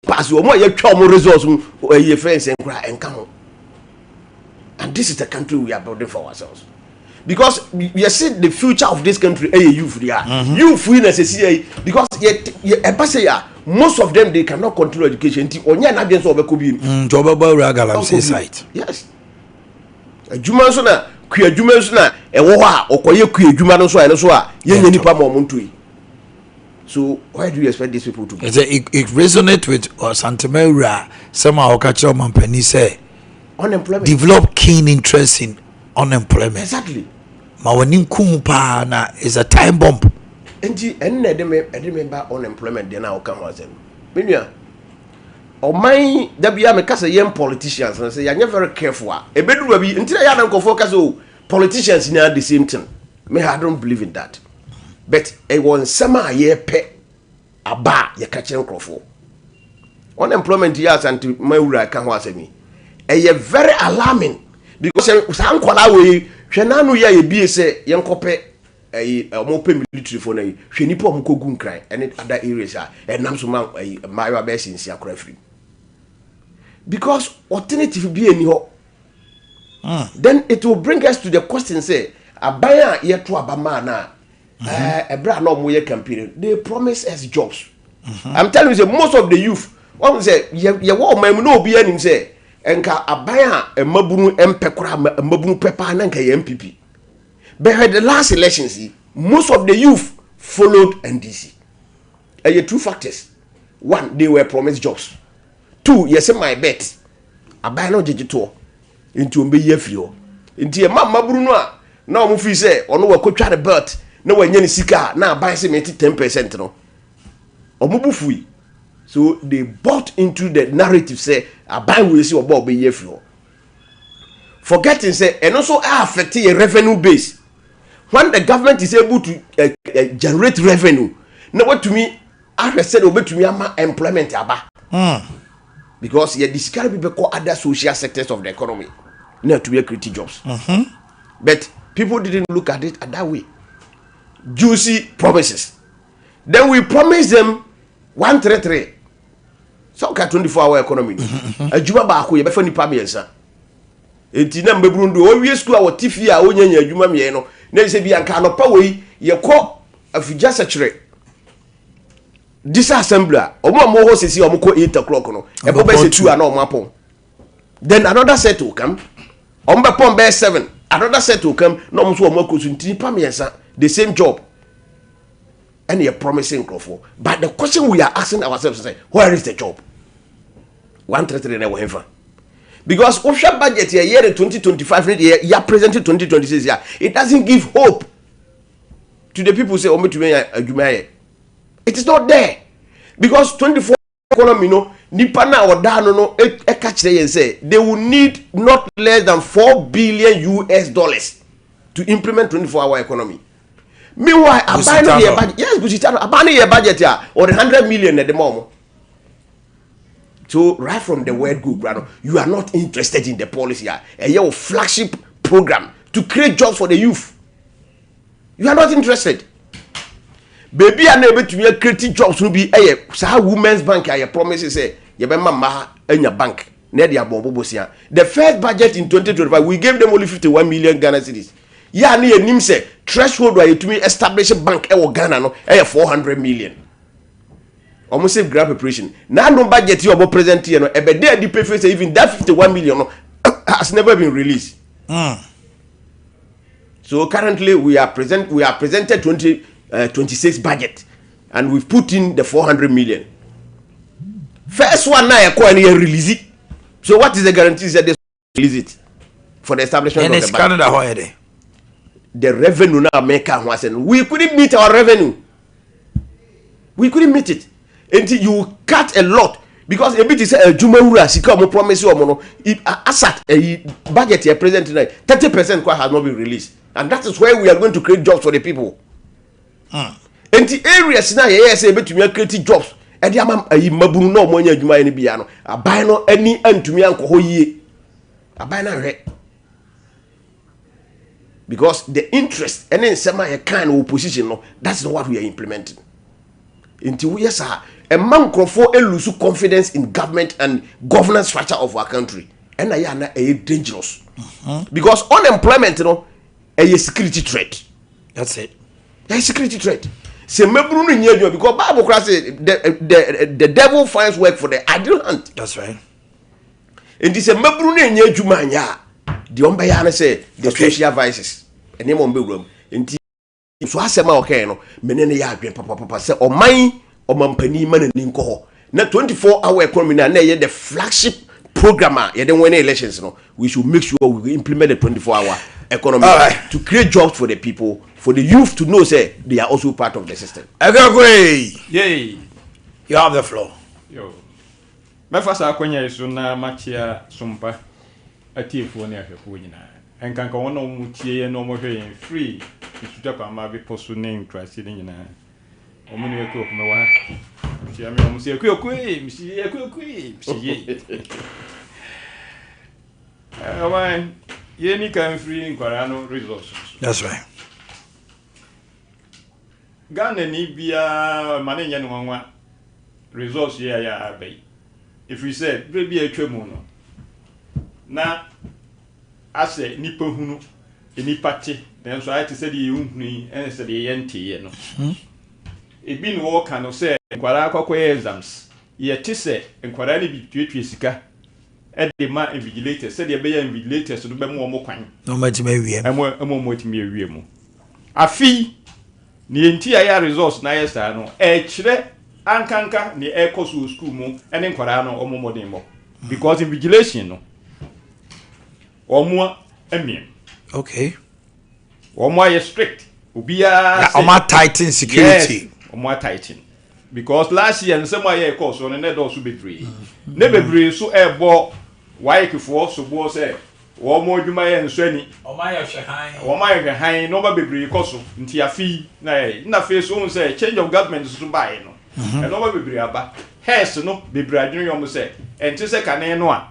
Pass you more your results your friends and cry and come. And this is the country we are building for ourselves. Because we are seeing the future of this country. Youth, youth, because most of them they cannot control education. Yes. Juma so na kua juma so na ewo ho a okoye kua juma no so a so a ye nipa mo montui. So why do you expect these people to be? It resonate with Santamera somehow catch up man penny say unemployment develop keen interest in unemployment. Exactly. Ma woni nkum pa na is a time bomb. Enti enne de member unemployment de na o ka ho asem. Menua Oman dabia me kasa yem politicians and say you're very careful. E beduru bi until ya na nkofo kasa o politicians na the same thing. Me I don't believe in that. But e won sama ye pe aba ye ka kire nkofo. Unemployment years and mawura ka ho asemi. E very alarming because san kwala we hwenanu ya ye bie se ye nkope omo pe military for na hwe nipa omo kogu nkran and other areas nam so ma mayo be sinsi akora free. Because alternative be any ho. Then it will bring us to the question say abaya yeto abama na ebra na omo ye campaign they promise us jobs. I'm telling you say most of the youth one say ye wo man no obi anim say enka abaya mabunu empekora mabunu pepa na nka ye MPP. But at the last elections most of the youth followed NDC. Two factors. One, they were promised jobs. Two, yes, my bet. I buy no digital into be ye free. Into a mamma Bruno. Now, Mufi say, or no, could try the bird. No one any sika now buy some 10% no. Or Mubufui. So they bought into the narrative say, I buy will see about be ye free. Forgetting say, and also affect a revenue base. When the government is able to generate revenue, now what to me, I said, obey to me, employment aba. because you discourage people call other social sectors of the economy not to be creating jobs. But people didn't look at it that way. Juicy promises. Then we promise them 133. So 24-hour economy. A juma ba ko ye be fa nipa miensa. Enti na mbebrundo o wie school a wotifi a onyanya adwuma mie no na se bi anka no pa wei ye ko afija sechere. This assembly omo ho sesi omo ko 8 o'clock no e bo be se 2 na omo apon. Then another set will come. Omo be pon be 7. Another set will come. No omo so omo ko so ntini pa miensa the same job. And you're promising for. But the question we are asking ourselves is, where is the job? 133 never. Because offshore budget here, year 2025, year presented 2026 year, it doesn't give hope to the people who say, "Oh, me it is not there." Because 24 economy, no, Nipana or Dano, no, catch and say they will need not less than $4 billion to implement 24-hour economy. Meanwhile, abandoning your budget, yes, Busitano, abandoning your budget here, or 100 million at the moment. So, right from the word go, brother, you are not interested in the policy here. Your flagship program to create jobs for the youth. You are not interested. Baby, I'm able to create jobs to be a women's bank. I promise you, say, you be mama in your bank. The first budget in 2025, we gave them only 51 million Ghana cedis. Ya ni enim say threshold where you to me establish a bank e Ghana no 400 million. Almost save grant preparation. Now no budget you about present here no e be there the pay face even that 51 million no has never been released. So currently we are presented 2026 budget and we've put in the 400 million. First one now e release it. So what is the guarantee that they release it for the establishment and of the bank? Canada already. The revenue now make we couldn't meet our revenue. We couldn't meet it until you cut a lot because a bit is a Jumawura Sika promise you mono asset a budget here present tonight 30% has not been released, and that is where we are going to create jobs for the people. And the areas now yes able to create jobs. And the amount a mabunu no money juma any biano a buy no any and to me uncle hoye a buy na because the interest and then some kind of opposition no that's not what we are implementing until we yes a man for lose confidence in government and governance structure of our country and I am a dangerous because unemployment you know a security threat. That's it. A security threat. Say mebru no nya because Bible class the devil finds work for the idle hand. That's right. And this mebru no nya adwuma nya the ombeya na say the social vices ene mo mbewuram enti so asema okay no menene ya adwen papa say omampani manani nko ho na 24-hour economy na ye the flagship program ye den when elections no we should make sure we implement the 24-hour economy to create jobs for the people, for the youth to know say they are also part of the system. Yay, you have the floor. Yo, my first akonya is na machia Sompa atiefo ne ahwefo nyina enkanka wono mutie no mo hwe free isuja kwa ma be poso ne trust ne nyina omunu yeko kuma wa msia me omusi ekwe msia ekwe why yeni kan free nkwara no resources. That's right. Ghana ni bia manenya no nwa resource ya abai. If we said baby atwemu no na ase nipa hunu enipa te den so I said ye hunhuni en said ye yente no ebi no wo kan no say nkwara akwakoy exams ye te say nkwara ni bi twetwe sika e de ma invigilator said ye be ya invigilator so do be mo kwan no mati ma wie mo mati ma wie mu afi ni enti ya resource na yesa no e kire ankanka ni e koso school mu ene nkwara no omomodin mo because invigilation no omo emiem okay omo are strict obia omo tighten security. Yes, omo tighten because last year nsem aye course on ne do so bebre ne bebre so e bo waikefo so bo say omo adwuma ye nso ani omo aye hwan no ba bebre course nti afi na fe so say change of government so buy no e no ba bebre aba hairs no bebre adwene yom say enti se kane no a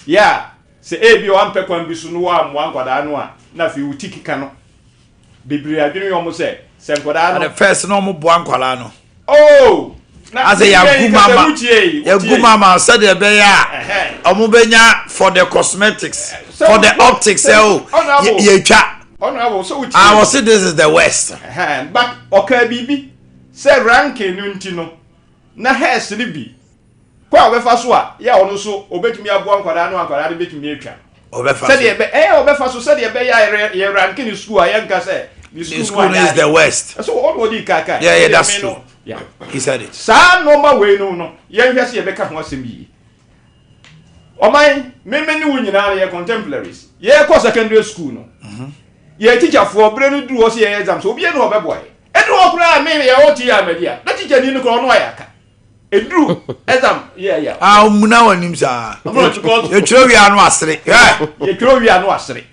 ya se ebi o ampe kwan bi so no wa amwa nkwada no a na fi wutikika no bebre adwene yom say se nkwada no the first no mo boa nkwala no oh as a yagu mama said the be ya omo benya for the cosmetics for the optics ye twa honorable so I was say this is the West but okay bibi say ranking no ntino na hairs ni bi kwa obefa so a ya ono so obetumi aboa nkwada no nkwada de betumi atwa obefa say the be obefa so say the be ya ranking in school ayanka say the school is the West so all what you kaka yeah that's true yeah he said it sa normal way no yan hwese ye beka ho asem yi oman memeni wunyina ye contemporaries ye ko secondary school no ye teacher for brenu du o se ye exam so obi no obeboy edu okura me ye o ti ya media na teacher ni no ko no ayaka edru exam yeah muna wanim sa ye tro wi anu asere ye tro wi anu asere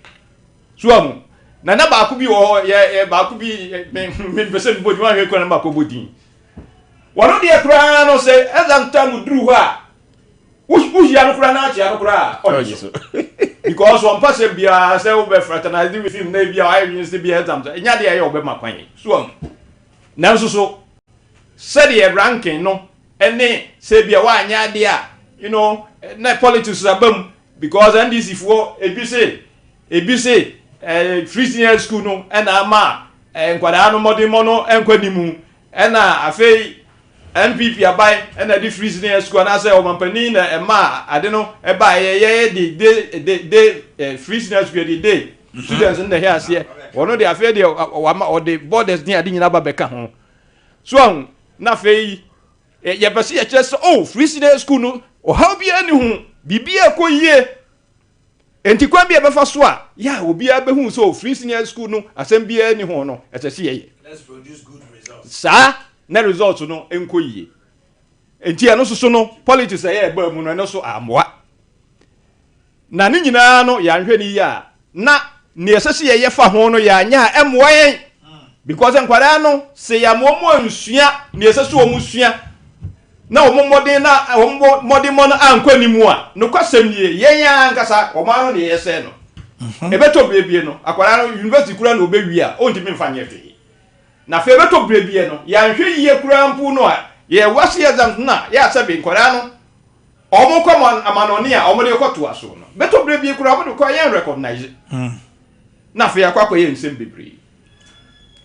so amu na ba ku bi wo ye ba ku bi me pese bi bodi wa he ko na ba ko bodi wano de kura no se exam time dru ho a ushi anu kura na achi anu kura because one person bia say we be fraternize with him na bia I use the bia exam nya de ye obe makwan so na so said the ranking no ene say bia wa nya de a you know na politics abam because NDC for ebi say free senior school no na ama nkwada no modimo no enkwanimu na afei MPP abai na di free senior school na say o mampani na ema ade no e ba ye de free senior school de students in the here say wono de afei de o de borders ni ade nyina ba beka ho so na afei ye bese ye kire say oh free senior school no o how bia ni hu bibia ko yie enti kwa bia be fa so a ya obi a be hu so free senior school no asem bia ni hu no etese ye let's produce good results sa na results no enko yie enti ano so no politics e ba mu no no so amwa na ni nyina no ya nhwe ni ya na ne esese ye fa ho no ya nya emwa yen because enkwara no se ya momo nsua ne esese o musua na o momodin na o modin mo na ankwa nimu a no kwasem nie yen ya nkasa o ma no ne yese no ebeto brebie no akwara no university kura na obewi a o ntimi mfa nye fe na fe beto brebie no ya nhwe yiye kura mpu no a ye wase exam na ya sabe nkwara no omo kwa amanoni a omo de koto aso no beto brebie kura omo de kwa yen recognize na fe akwa ye nsem bebre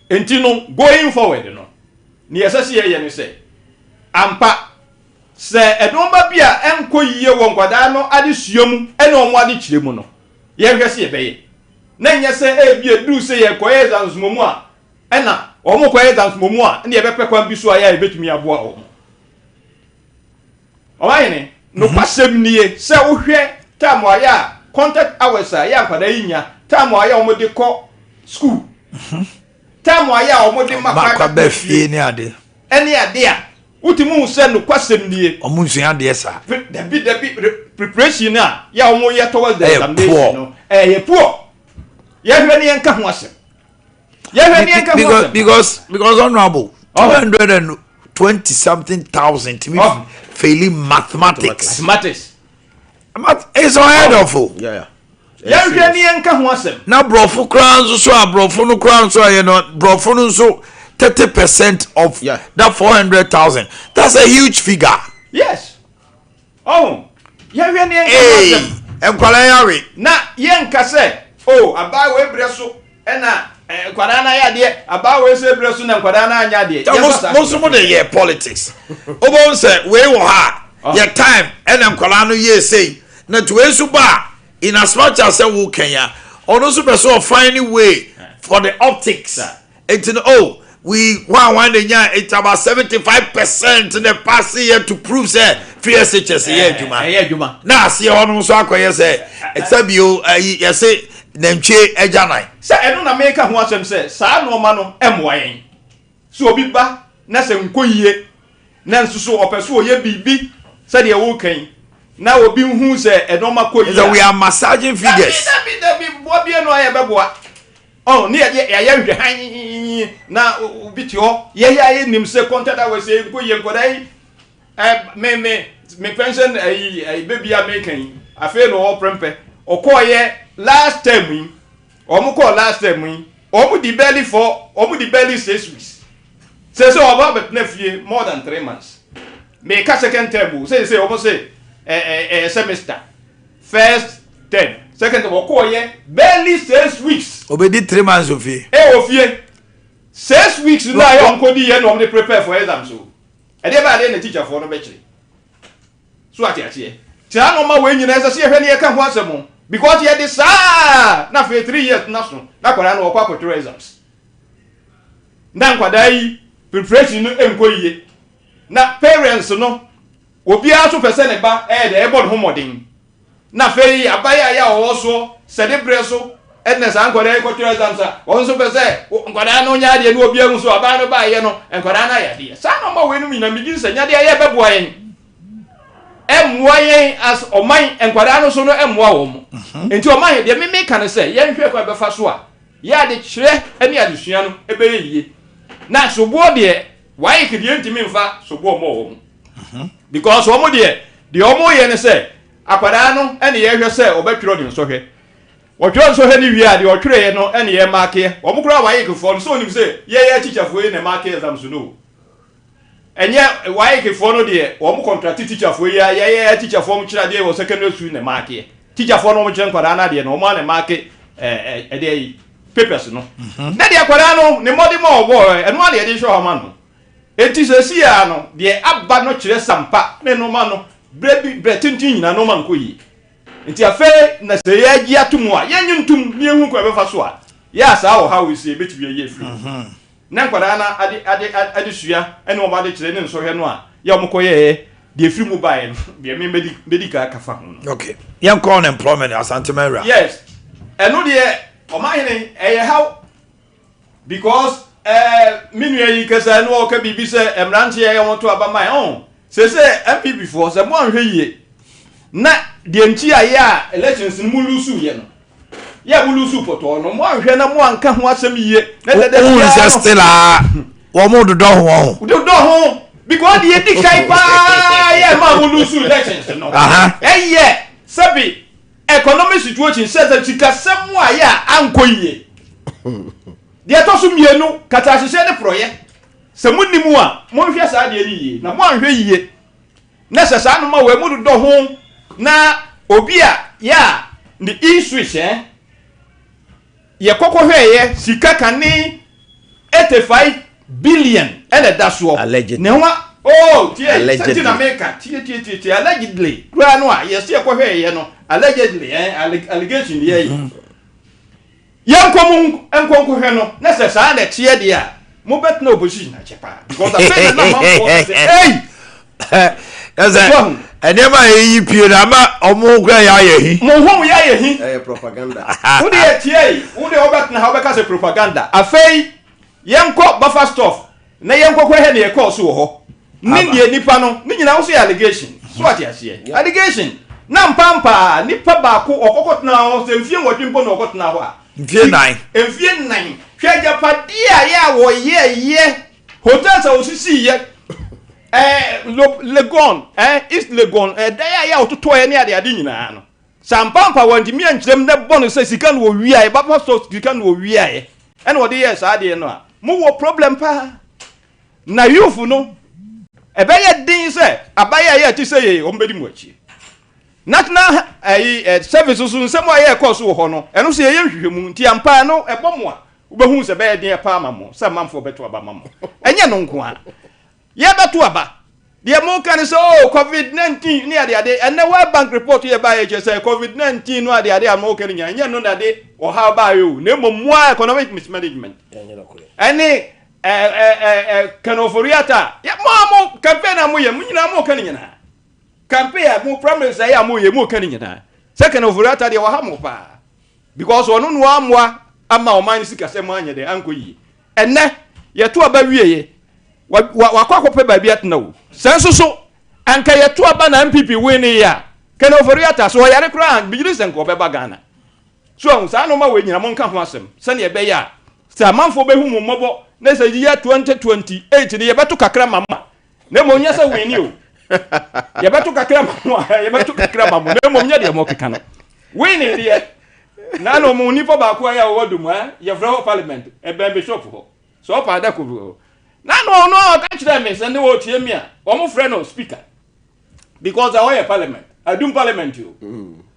enti no going forward no ni esase ye ne se ampa se edoma bia enko yiye wo nkwada no ade suom ene omo ade kiremu no ye hwese ye beye na nya se ebi edu se ye koye zanzumomu a ena omo koye zanzumomu a ne ye bepe kwan bi so aya ebetumi aboa omo omayene no kwasem niye se wo hwe tamo aya contact hours aya nkwada yinya tamo aya omo de ko school tamo aya omo de makwa be fie ni ade ene ade a utimu se no kwasem nie omunsuya de esa dabi preparation na ya omo ye towards the examination no ye poor ye hwe ne yanka ho asem ye hwe ne yanka ho asem because honorable 220 something thousand to me failing mathematics is unheard of yeah ye hwe ne yanka ho asem na brofo kran so a brofo no kran so ye no brofo no so 30% of that 400,000. That's a huge figure. Yes. Oh, yeah, we are near na yenka say, oh, about we breso, ena kwadana ya de about we say breso na kwadana anya de. Most of the year politics. Obo say we wo ha. Your time ena kwala no ye say na to esu ba in as much as say wo Kenya. Ono so person find a way for the optics. It's oh we want it's about 75% in the past year to prove say free SHS here Juma. Now see on so akoye say except you say nemche ejanai. Say eno na make ho asem say sa no ma no emwayen. So obi ba na se nkoyie na nsusu opeso oye bibi say de wo kan. Na obi hu say eno ma koyie. So we are massaging figures. Dabi bo bia no aye beboa. Oh, ni ya hwe han na obi ti ho ye nim se content that we say go ye godai me pension a baby are making. I feel no prempe. O call ye last term we. Omo call last term we. Omo the belly 6 weeks. Say so about nephew more than 3 months. Make a second term. Say almost say a semester. First term. Second of all, call ye barely 6 weeks. Obedi 3 months of ye. Of ye 6 weeks. Now I am going to normally prepare for exams. So I never did a teacher for no bachelor. So I tell you, tell no more when you never see a penny I can once a month because you had this not for 3 years national. That's what I know about 2 exams. Now, what I preparation employee. Now, parents no will be also percent about the airborne homoding. Na fei abaya ya also celebrate so edness ankwada ekotra exams wonso pese nkwada no nya de no obi ahu so abaya no ba ye no nkwada na ya de sa no ma wenu mi na migi se nya de ya beboa yen emwa yen as oman nkwada no so no emwa wo mo enti oman de me kan se ye nhwe kwa befa so a ya de kire ani adesua no ebeye yie na so bo de why kidi ntimi mfa so bo mo wo because wo mo de omo ye ne se akwada no ene ye hwe se obetwiro de so hwe otwiro so hwe ni wi ade otwire ye no ene ye marke omukura wa yekefo so onim se ye teacher fo ye ne marke exam so no enye wa yekefo no de omu contract teacher fo ye teacher fo mu kira de wo secondary school ne marke teacher fo no mu kira kwada na de no mo na marke de papers no na de akwada no ne modi mo obo eno ade de hwe ho ma no enti se sia no de abba no kire sampa ne no ma no bretintin nyina no man koyi nti afa na se ya gi atomu a yenyu ntum ne ehu ko befa so a ya sa wo ha we se betu ye free na nkwada na ade sua ene wo ba de kire ne nso hwe no a ya mo koye de free mobile de me medical kafa ho okay yan call employment asantemera yes eno de Omanhene how because minu yi kasa no o ka bibi se emrante ye won to aba man se MPP before se mo anhwe yie na de nti aye a elections mu lusu ye no ya mu lusu poto no mo anhwe na mo anka ho asem yie na dede ya stela wo mo dodo ho because de di kai pa ya ma mu lusu elections no sabi economic situation says that sikasem aye a ankoyie de to so mienu kata hyehyɛ ne proye se munnimu a mo hwɛ saa de yie na mo anhwɛ yie na se saa no ma we mu do ho na obi a ya the e-switch ye kokɔhwɛ ye sika kane 85 billion ene da so ne ho tie na meka tie allegedly kura no a yes ye kokɔhwɛ ye no allegedly allegation ye yankomu enkonkohwe no na se saa na tie de a mo bet na opposition na chepa because I say na man for say eze enema yi pie na ma omo gwa ya yehi mo ho ya yehi propaganda wo de tie wo de obet na ha obeka say propaganda afei yanko buffer stuff na yanko hwe na ye course wo ho ni die nipa no ni nyina wo so allegation so ati ase allegation na mpampa nipa ba ko okokotna ho se mfie nwodwimpo na okotna ho a mfie 9 hwe japadia ya wo ye hotels osisi ye Legon East Legon ya ototo ye ne ade nyina no sampampa wantimi ankyerem na bonu se sika no wi aye baba so sika no wi aye ene wo de yes ade no a mo wo problem pa na youth no ebeye din se abaya ye ti se ye ombedi mu achi national services nsem aye course wo ho no eno se ye hwehwemu nti ampa no ebomo a ubehu se beye din pa amamo se manfo beto aba mamo enye no nko a ye beto aba de mo kan se covid-19 ni ade ene World Bank report ye ba ye say covid-19 no ade mo kan nya enye no ade o ha ba yo na mo economic mismanagement ene kanoforiata ya mo campaign amu ye munyina mo kan nyina campaign amu promise ya amu ye mo kan nyina second oforiata de wa ha mo pa because onu no amwa ama o man sika se mo anya de anko yi ene ye to aba wieye wakwakope baby atna wo senso so anka ye to aba na MPP win ya kanoforiata so yare kra bigiri senko beba Ghana so sa no ma we nyina mo nka ho asem se ne be ya sa manfo be hu mo mobo na se ya 2028 ne ye beto kakra mama na mo nya se win ni o Ya beto kakra mamu, ya beto kakra mamu. Na mo nya de mo keka no. We ni de na no mo nipa ba ko ya wo dum ya fra parliament e ben bishop ho. So pa da ko. Na no ka kire me se ne wo tie me a. Wo mo frɛ no speaker. Because I want a parliament. I do parliament you.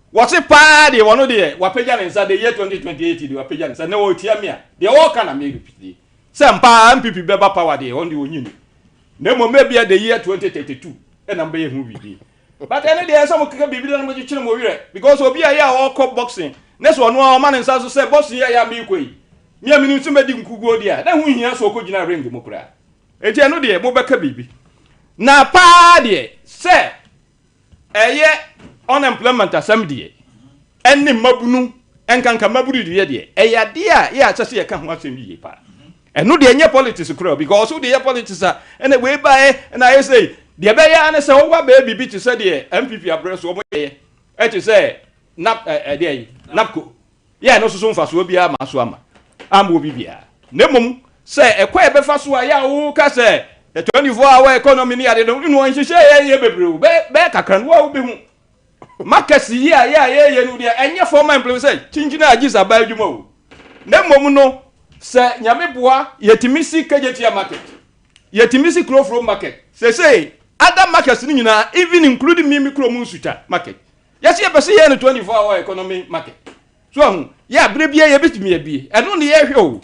What's a party? One of the Wapajan inside the year 2028. The Wapajan said, no, Tiamia. They all can make repeat. Some MPP Beba power day on the union. No more maybe at the year 2032. And I'm being movie. But any day, some can be done with the children because we'll be a year all cup boxing. Next one, man in South say, boxing, ya me quay. Me a minute to make him go there. Then we hear so could you not ring the Mokra. It's no dear, Mobaka baby. Now, party, say. Unemployment assembly any mabunu enkanka maburu de ye eyade a ye achase ye ka ho asem yi pa eno de enye politics kro because who de politics a ene we bae na I say de be ya ne se wo ba bibi to say de MPP address wo ye e to say nap de napko ye no so mfaso bia ma so ama ambo bibia nemum say ekwa e be fa so a ya wo ka say the 24-hour economy ni ade no no nhihye ye bebre be kakran wo be hu market ye no dia enye formal employment say chinjina agisa ba adwuma wo na mom no se nyame boa yetimisi kajetia market yetimisi close market say other markets ni nyina even including mimi krom nsuta market yes ye pese ye no 24-hour economy market so hu ya bre bia ye bitimi abi eno ne ye hwe o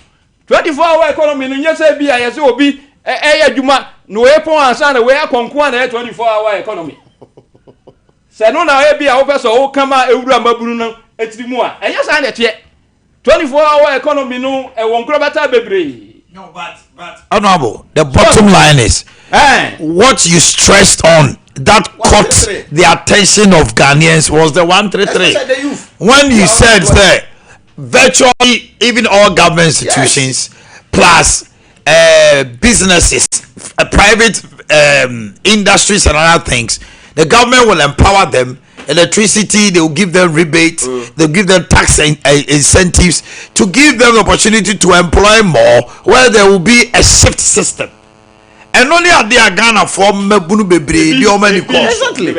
24-hour economy no nyesa bia ye se obi adwuma no we pon ansa na we akonko na 24-hour economy se no na e bia wo pese o kama ewura maburu no etirimu a enya sa na tie 24-hour economy no e won krobata bebre. No, but honorable, the bottom line is what you stressed on that caught the attention of Ghanaians was the 133. When you said that virtually even all government institutions plus businesses, private industries and other things, the government will empower them. Electricity, they will give them rebates, they'll give them tax incentives to give them the opportunity to employ more, where there will be a shift system. And only at the Ghana for Mebunu Bebre, the Omani course. Exactly.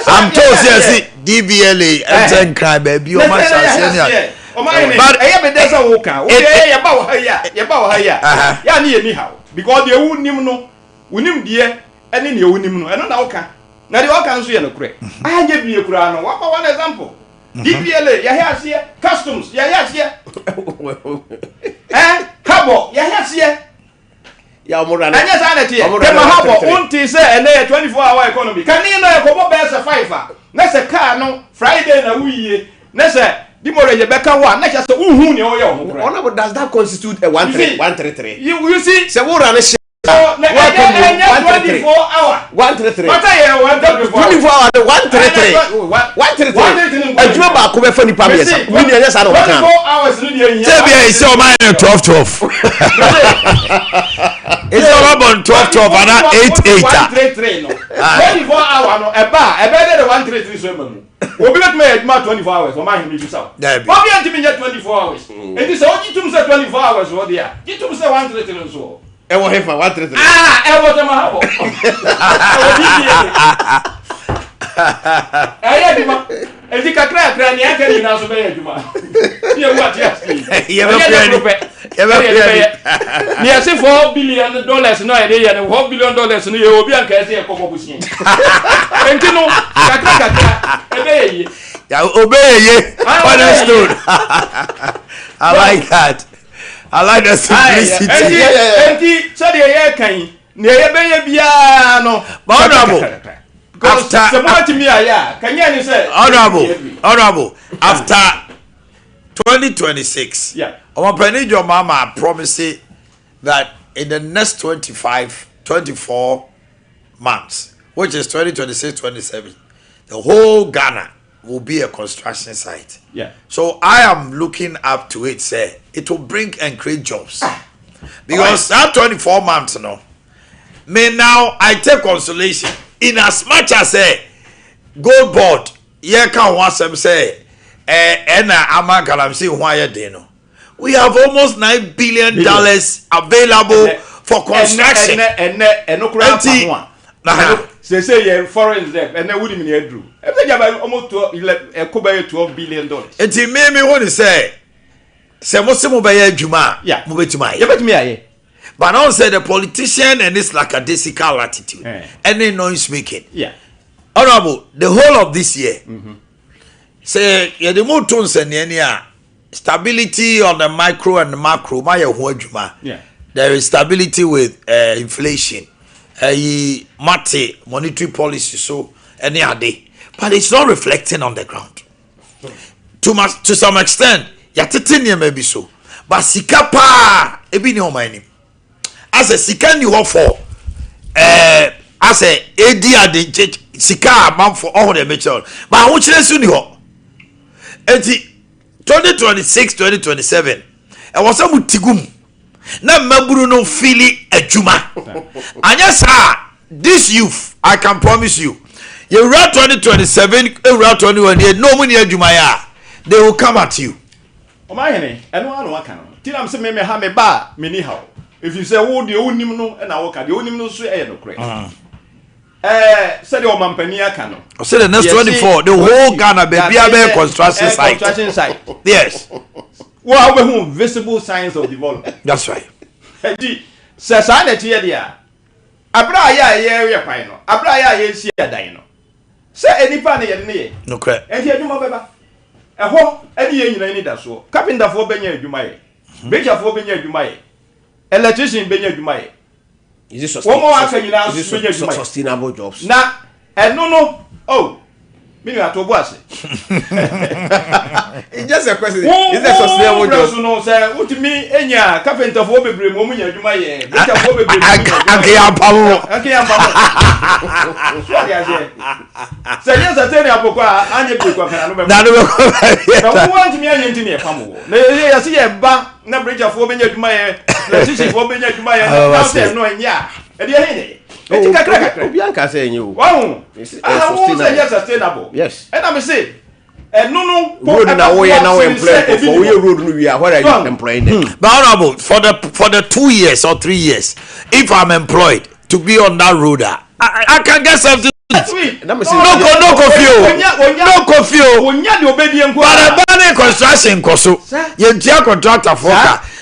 I'm told, yes, DVLA, and crime, baby, but because they wouldn't even know, we knew dear, and then you wouldn't know, and not now the all can see no correct. I give you a crown. One example. DPLA, ya here, customs, ya here. Habo, ya here. Ya more than sanity. Habo, unti say and they 24-hour economy. Can you know a couple bears a fiver? Next a car no Friday na we next the more you back one, next a who does that constitute a 133? You see, so what are 24 hour 133. What are you 24 hour 133. A job back over funny pampas. We need yes, I don't 24 hours. It's your mind 12. It's all about 12 and not 8. 24 hour no a bar, a better than 133 swim. We'll be made 24 hours or my him yourself. Bobby and Timmy 24 hours. It is only 24 hours or there. Get to say 133 so. I want him for 133. I want them habo. I think I crack granny. I can now survey you. You what? Yes, $4 billion no idea, and $4 billion no you will be a cashier. And you know, obey ye. Understood. I like that. I like the simplicity. And so the air can near Biano. Honorable, after 2026, our penny your mama promised that in the next 24 months, which is 2026-27, the whole Ghana will be a construction site. So I am looking up to it, say it will bring and create jobs. Because that 24 months me now I take consolation in as much as gold board can once say we have almost $9 billion available for construction. say ye foreign debt and then would mean you drew. If they have almost $12 billion. It's me want to say most of my Juma, yeah, move it to my. Yeah, but me, but I say the politician and this lackadaisical attitude and then noise making. Yeah. Honorable, the whole of this year, say, yeah, the more tones and the stability on the micro and the macro, yeah. There is stability with inflation, monetary policy, so any day, but it's not reflecting on the ground. To some extent, yatitiniya maybe so, but sikapa ebi ni omani. As a sikan you offer, as a AD sika amount for all the material, but which is soon you 2026 2027 and was some tigum na maburu no fili ejuma and yes sir, this youth I can promise you around 2027 around 21 no money ejuma ya they will come at you. Omanhene eno anu aka no ti na me say me ha me ba me ni how if you say wo de onim no na wo ka de onim no so e no correct. Said your mampani aka no. Say the next 24 the whole Ghana baby abe construction site. Yes. Well, we visible signs of development. That's right. Say sa na tie dia. Abra ya ye kwan no. Abra ya ye si adan no. Say enipa na ye ne. No correct. Enti adwuma beba. Eho eni ye nyina ni da so. Carpenter fo benya adwuma ye. Baker fo benya adwuma ye. Electrician benya adwuma ye. Is this sustainable jobs? Na no. Oh. Me you to boase. It's just a question. Is that sustainable jobs? No, sir. What me enya carpenter fo bebre mo munya adwuma ye. Baker fo bebre. Ake ampawo. So dia say. Say yes atene apokwa anye bekwa kana no be. Na no be. Na wo want me anye ntini e pamo. Na ye se ye ba na breaker fo benya adwuma ye. Na sisi fo benya adwuma ye. Na say no enya. E dia hene. Bianca saying you. Wow. Sustainable. Yes. And I'm saying, and no, road now we are now employed for we road we are where are you employing them? But honorable, for the 2 years or 3 years, if I'm employed to be on that road, I can get something. No confuse. But a construction koso. You contractor for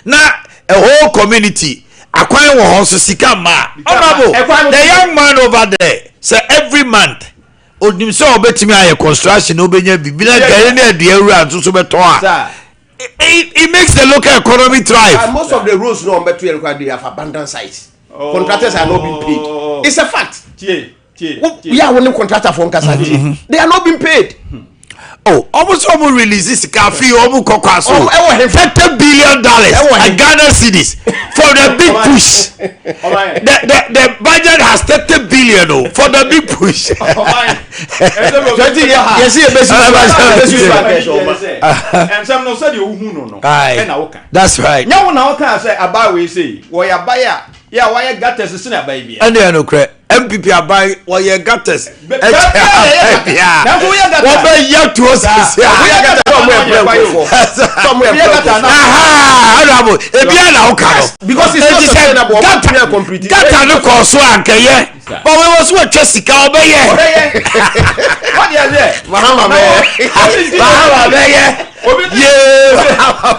now a whole community. Acquire also sikama. Honorable, the young man over there say every month odim so obetimi aye construction obenya bibina gare na ewura so beto a it makes the local economy thrive. And most of the roads no beto require they have abandoned sites. Contractors are not being paid. It's a fact. We are one contractor for Nkasa. They are not being paid. Oh, almost release this cafe $30 billion and Ghana cedis for the big push. The budget has 30 billion for the big push. That's right. Yeah, why you got this in a baby? And they no credit. MPP are buying why you got this. Yeah. What by you to us? Because it's not sustainable. Gata no cost so anke but we was what Jessica obey. What is it? Mahama yeah.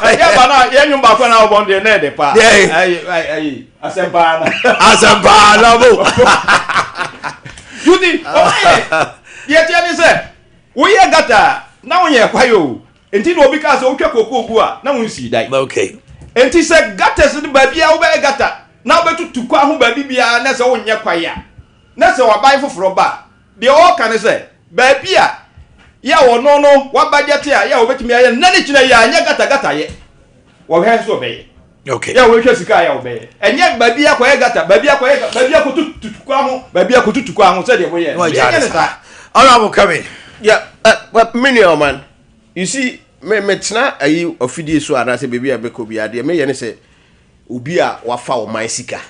Yeah, but now you know back when I want the net pa. Yeah. Asempa. You did. Yet you say we got now we are kwayo. Enti no because o twa kokoko a na won si dai. Okay. Enti say gata se ba bia wo be gata. Na betu tukwa ho ba bibia na se won nya kwaya. Na se wa bai foforo ba. De o kan say ba bia ya wo no wa budget ya wo betimi ya na ne kina ya nya gata ye. Wo he so be. Okay. Ya wo hwe sika ya wo be. Enye ba bia kwa gata, ba bia ko tukwa ho, ba bia ko tukwa ho se de wo ye. Honorable coming. Yeah, but minimum man. You see, me tena ayi ofidie so ana se baby abeko bi ade me ye ne se obi a wafa o man sika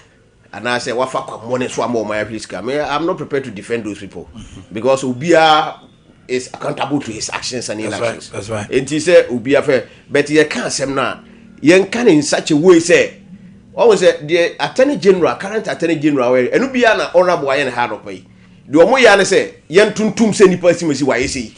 ana se wafa kwa money so am o man sika. Me I'm not prepared to defend those people because obi a is accountable to his actions and inactions. That's right. And he say obi a fair but ye can asem na ye can in such a way say what was the attorney general current attorney general enu bia na honorable ayen hard up yi the omo ya ne say yen tuntum se nipa simasi wa yesi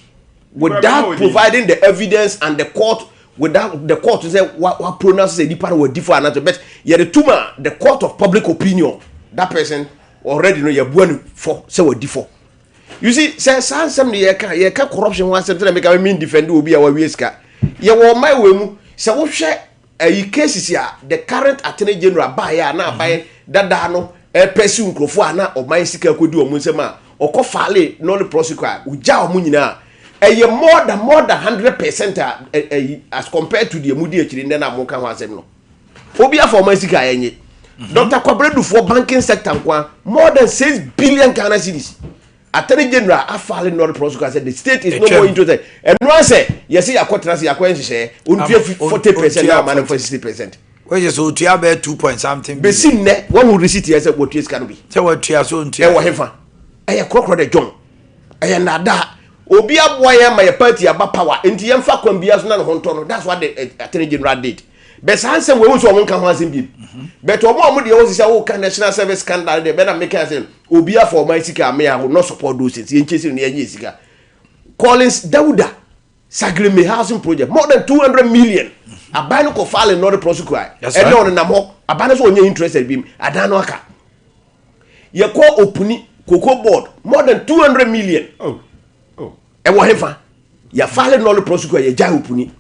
without providing the evidence and the court without the court to say what pronounce say nipa wa differ another but ye the tuma the court of public opinion that person already know ye buanu for say wa differ. You see say some ye ka corruption one say make me defend obi a wa wieska ye wo my we mu say wo hwe ayi cases ya the current attorney general ba ya na ba dada no pesi nkrofo ana o man sika kodi o mu nsema okofale no le prosecutor uja o mu nyina more than 100% as compared to the emudi akiri na mo kan ho asem no obi afọ man sika yenye Dr. Kwabredu for banking sector kwa more than 6 billion Ghana cedis attorney general afale no le prosecutor said the state is no more interested and no say yes yakotena say yakwenhye unfie 40% now man for 60%. Where you so tia be 2 point something. Be sim ne one who receipt here say what can be. Say what tia so ntia. E wo hefa. E krokro de John. E nada. Obi aboya ma your party aba power. Enti yemfa kwambia so na no honto no. That's what the attorney general did. But sansem we wo so won kan ho asem bi. But omo de wo say wo kan national service scandal de be na make say obi afọ my sika me I will not support those things. Yen chesi no yen sika. Collins Dauda Sagrime housing project more than 200 million. Abano ko file no the prosecutor. And no na mo abano so onye interested bim adano aka. Ye ko opuni cocoa board more than 200 million. Oh. E wo hefa. Ya file no the prosecutor ye jai opuni.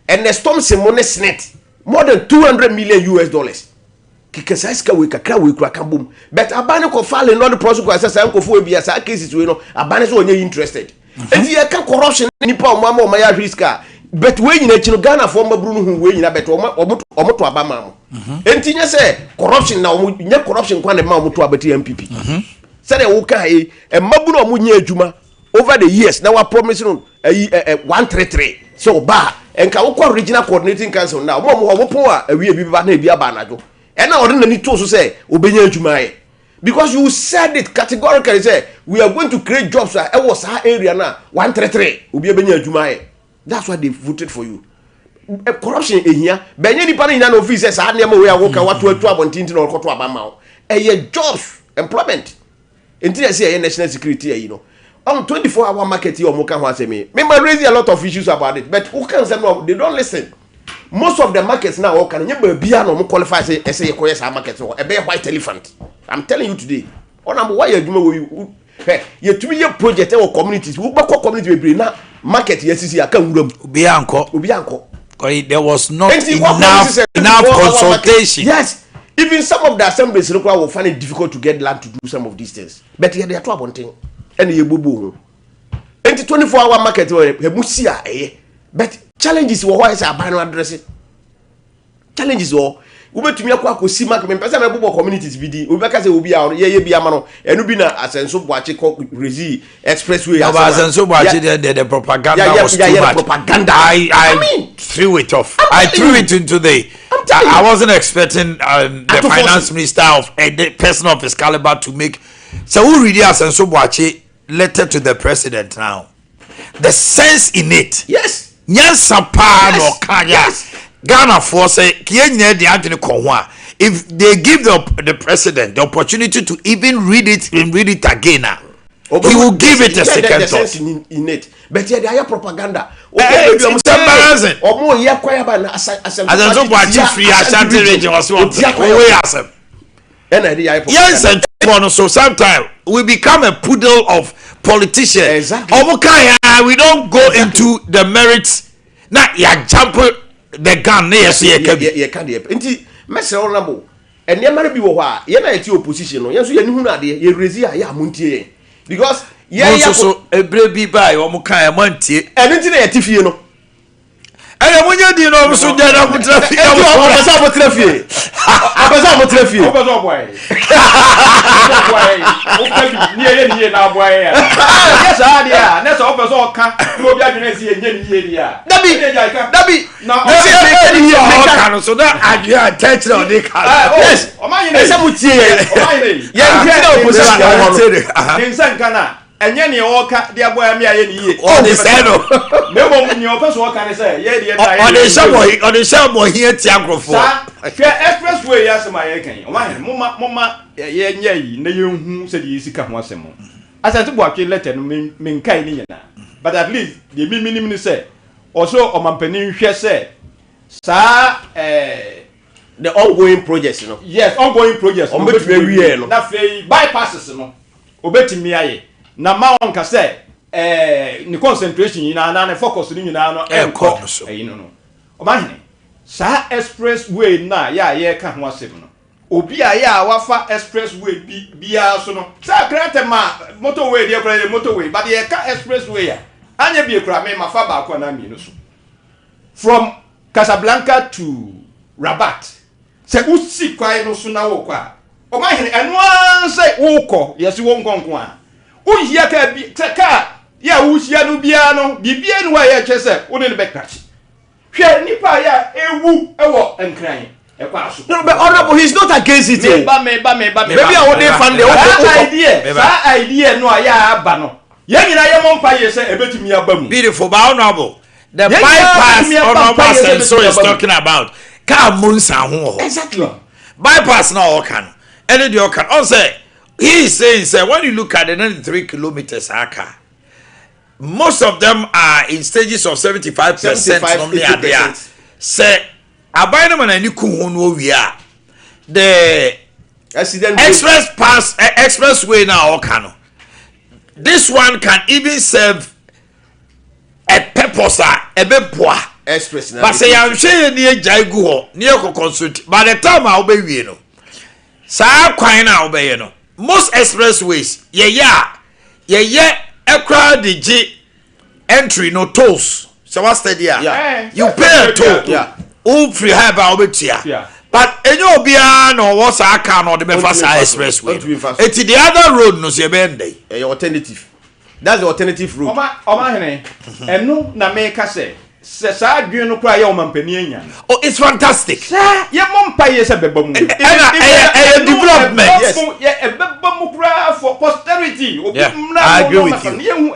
And the storm semone snet more than 200 million US dollars. Kikasa iska we kakra we kura kambum. But abano ko file no the prosecutor say sanko e bia sa cases we no abano so onye interested. And ye ka corruption nipa omama omaya riska. But we nyina chino Ghana for mabru no hu we nyina bet omoto abama mo enti nya say corruption na nya corruption kwa na ma omoto abati MPP say dey wo kan e mabu no nya adwuma over the years na wa promise no 133 so ba enka wo original coordinating council na mo pon a awie bi ba na bi aba anajo e na ode na ni to so say obenya adwuma e because you said it categorically say we are going to create jobs e was our area na 133 obi obenya adwuma e. That's why they voted for you. Corruption in here. Benye ni pana ina no office say na we awoka watu abontinti na okoto abama. Jobs, employment. Until say national security you know. On 24-hour market you omoka ho asemi. Me raise a lot of issues about it, but who can say no, they don't listen. Most of the markets now o kan nyeba bia no mo qualify say yekoye sa market so e be white elephant. I'm telling you today. On am why adwuma we hey, you 2 year project or communities. We back community we na market yes aka wuram obi anko there was not enough consultation. Yes, even some of the assemblies will find it difficult to get land to do some of these things, but here they are 12 thing and ye bubu enti 24-hour market we musia but challenges wo why say abano address it challenges wo ubetumi akwa si market me pesa na bubu communities bidi obi ka say obi a ye bi ama no enu bi na asenso Boakye rezi expressway asenso Boakye the propaganda was too much. Propaganda. I mean, threw it off. I threw it into I wasn't expecting the finance minister of the person of his caliber to make. So who read asenso Boakye letter to the president now? The sense in it. Yes. Nyansapa no kanya. Ghana for say if they give the president the opportunity to even read it again now, he will give it a second thought. In it. But yeah, they are propaganda. It's embarrassing. Yes, and so sometimes we become a poodle of politicians. Exactly. We don't go into the merits. Now you jump the gun yes ye can enti message on number and ye mari bi wo ha ye na eti opposition no ye so ye ni hu na de ye rezi ya amuntie because ye so ebre bi bai wo mo kan e mantie eni nti na ye tifie no ene mo nya di no so je na mo trafie e wo pesa mo trafie apesa mo trafie o pesa boy o kabi ni ye na boy ya yes adia na so o pesa o kan obi adwene si ye nya ni ye dia dabi na o so that adwene attention on the car yes Omanhene esa mo tie ye na opposition ni sankana enye ne oka de aboya me aye ni ye o de say no me mo ni o person oka ne say ye de na on the show here tiagrofo sa expressway ya se ma ye kan Omanhene moma ye nya yi na ye hu se de sika ho asem asante Boakye letter no men kai ni yana but at least the minimum say also omampani hwe say sa the ongoing projects, you know. Yes, ongoing projects. Na fei bypasses no. Obetimi aye. Na ma onka say ni concentration yina na focus ni yina no enko. No. Omanhene. Sa expressway na ye ka ho asem no. Obi aye a wafa expressway bia so no. Sa grant ma motorway dey kra motorway but ye ka expressway a. Anya bi kra me mafa ba kwa na mi no so. From Casablanca to Rabat. Se usi kwai no so na wo kwa Omanhene eno an se wo ko yesi wo nkonko a wo hia ka bi ka ya wo hia no bia no bibia no wa ya chese wo ne be catch hwe nipa ya ewu ewo enkran e kwa aso no but honorable he's not against it me ba maybe I would fan the idea no ya aba no ye nyina ye mo mpa ye se ebetumi aba mu beautiful but honorable the bypass honorable Senso is talking about exactly. Bypass now all can. Any the all can. Also, he is saying, when you look at the 93 kilometers, most of them are in stages of 75%. Normally, are there. Say, Abainam and Niku we are the expressway now all can. This one can even serve a purpose, a bit poor. Express but say I'm saying near Jaigu, near consult. By the time I'll be you know, sa quine I'll be you know. Most expressways, a crowd the G entry no tolls. So what's the deal? Yeah. You pay a toll. Yeah. All free have I'll be here. Yeah. But any beyond or what's our car or the Memphis expressway. It's the other road no see a alternative. That's the alternative route. Omanhene, eno na make say sa adwene no kra ye omampani anya. Oh, it's fantastic. Ye mompa ye se beba mu. Development. Yes. Ye beba mu kra for posterity. Yeah, I agree with you.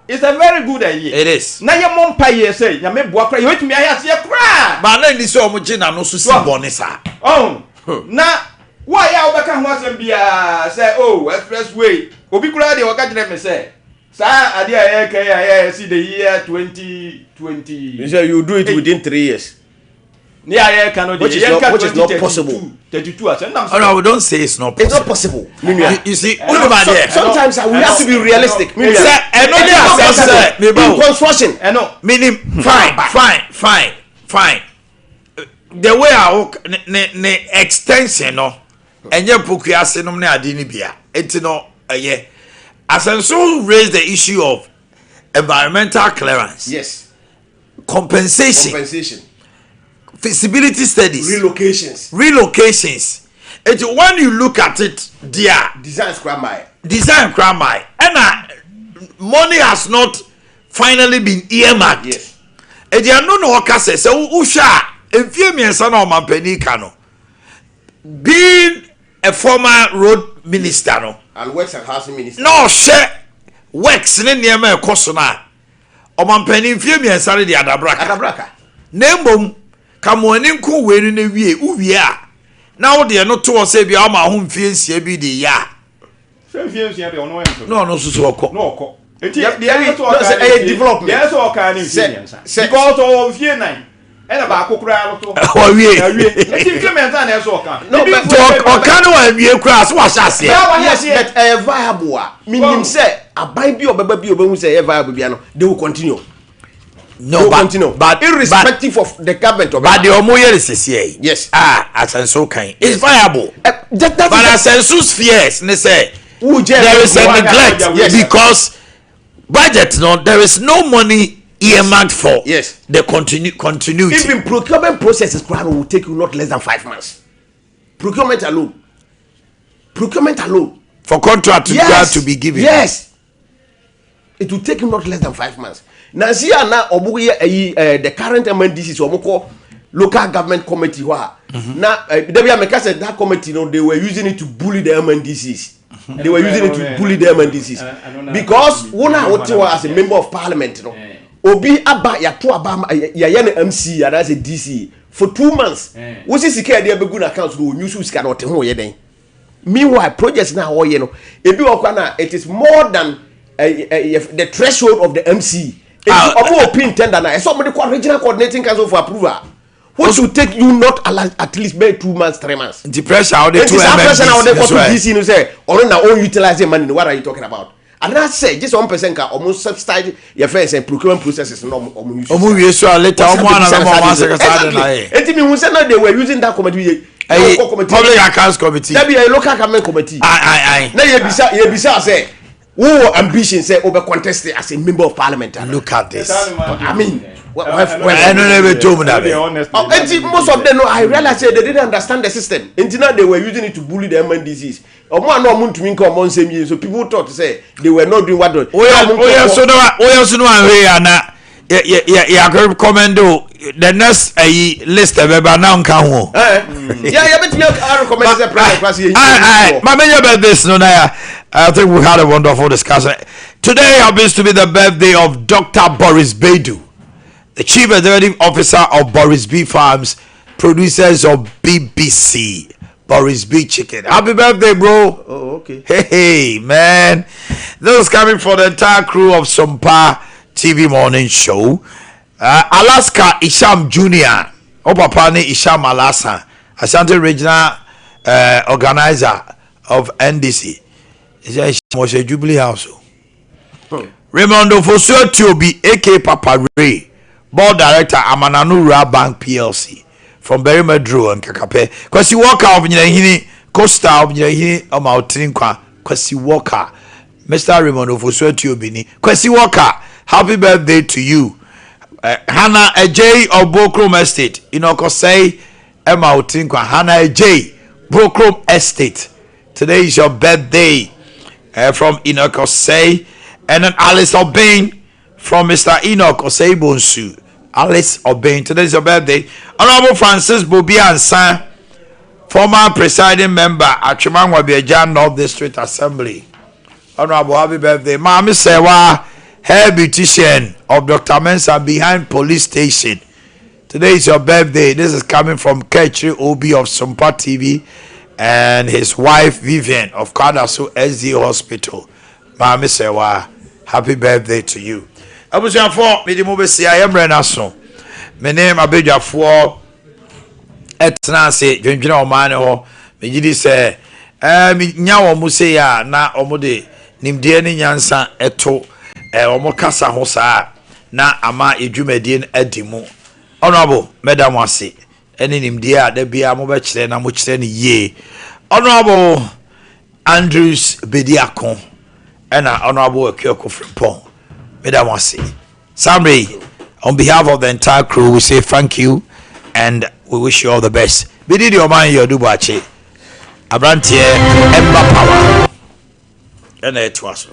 It's a very good idea. It is. Na ye mompa ye say nya me boa kra ye wetumi ahia se kra. Ba na ni se omugina no so si bone sa. Oh. Na why ya obeka ho asem bia say oh expressway. Obi kra de waka gire me say sa ade ya see the year 2020. You say you do it within 3 years. Yeah, cannot. Which is not possible. 32. Oh no, we don't say it's not possible. It's not possible. You see, sometimes we have to be realistic. Construction. Meaning, fine. The way I walk, the extension, no, and your book, you are saying, no, Adinibia. It's no, yeah. As and so raise the issue of environmental clearance. Yes. Compensation. Feasibility studies. Relocations. And when you look at it, dear. Design cramai. And money has not finally been earmarked. Yes. And you know no okase so usha efie miensa na omampani ka no. Being a former road minister no. And works and housing minister. No share works ne niema ekoso na. Omampani efie miensa de adabraka. Nembom kamoni nko wenu na wie uwie a. Na wo de no to se bia o ma ho mfie nsia bi de ya. Mfie nsia be ono ento. No so okọ. No okọ. Enti development. Yes o ka ni mfie nsia. Because of mfie nan. Ena ba akokura lo to. Awie. Enti mfie mensa na eso oka. No but oka no awie kura so wa sha se. Yes, but viable. Meaning say aban bi obeba bi obehu say viable bia no, they will continue. No, but irrespective of the government, but the omoye is here. Yes. As and so kind. It's viable. But as and so fears, they say there is a neglect because budget. No, there is no money earmarked for. Yes. The continuity. Even procurement processes will take you not less than 5 months. Procurement alone for contract to be given. Yes. It will take you not less than 5 months. Now see na the current MNDCs or local government committee now that committee they were using it to bully the MNDCs. They were using it to bully the MNDCs because one as a member of parliament obi aba ya to aba ya MC and as a DC for 2 months. What is the care they be good accounts no use sika no te ho ye den. meanwhile projects now all you know it is more than the threshold of the MC. Opinion tender now somebody called regional coordinating council for approval. What should take you not at least by 2 months, 3 months? The pressure out there. Pressure out there for DC. You say, or now all utilizing money. What are you talking about? And I say, just 1% can almost subsidize your affairs and procurement processes. No, they were using that committee. Public Accounts Committee. There be a local government committee. Now you say, who ambition say over contested as a member of parliament. Look at this. I mean. I don't ever told me that. Most of them know. I realized they didn't understand the system. Until now, they were using it to bully the MNDCs. So people thought to say they were not doing what. Commando the next list of now can I think we had a wonderful discussion. Today happens to be the birthday of Dr. Boris Baidu, the Chief Executive Officer of Boris B Farms, producers of BBC, Boris B Chicken. Happy birthday, bro. Oh, okay. Hey, man. This is coming for the entire crew of Sompa TV morning show. Alaska Isham Jr. Opapani Isham Alasa, Ashanti Regional organizer of NDC. Was a Jubilee House. Raymond Fosuo Tiobi, aka Papa Ray, board director Amananura Bank PLC from Berrimedro and Kakape. Kwasi Walker of Nyahini, Costa of Nyahini, Omautrinkwa, Kwasi Walker, Mr. Raymond Fosuo Tiobi. Kwasi Walker, happy birthday to you. Hannah Ej of Bokrom Estate, Inokosei, Omautrinkwa, Hannah Ej, Bokrom Estate. Today is your birthday. From Enoch Osei, and then Alice O'Bain from Mr. Enoch Osei Bonsu. Alice O'Bain, today's your birthday. Honorable Francis Bobiansa, former presiding member at Chimangwa North District Assembly. Honorable, happy birthday. Mami Sewa, hair beautician of Dr. Mensa behind police station. Today is your birthday. This is coming from Ketri Obi of Sompa TV. And his wife Vivian of Kadasu SD Hospital. Mami Sewa, happy birthday to you. Abuja for me the movie see I am Renason. My name Abeja for etna say dwendwena Omanhene ho. Me gidi say me nya wo mu say ya na omude nimde ne nyansa eto omo kasa ho saa na ama edwumadie adimu. Honorable madam wase ene nimde a da bia mo be kire na mo kire ne ye. Honorable Andrews Bediakon and Honorable Kyoko Frimpong. Madam wase. Samri, on behalf of the entire crew, we say thank you and we wish you all the best. Bidi di Omanhene Yaw Boakye. Abrantie Emba Power. And it was.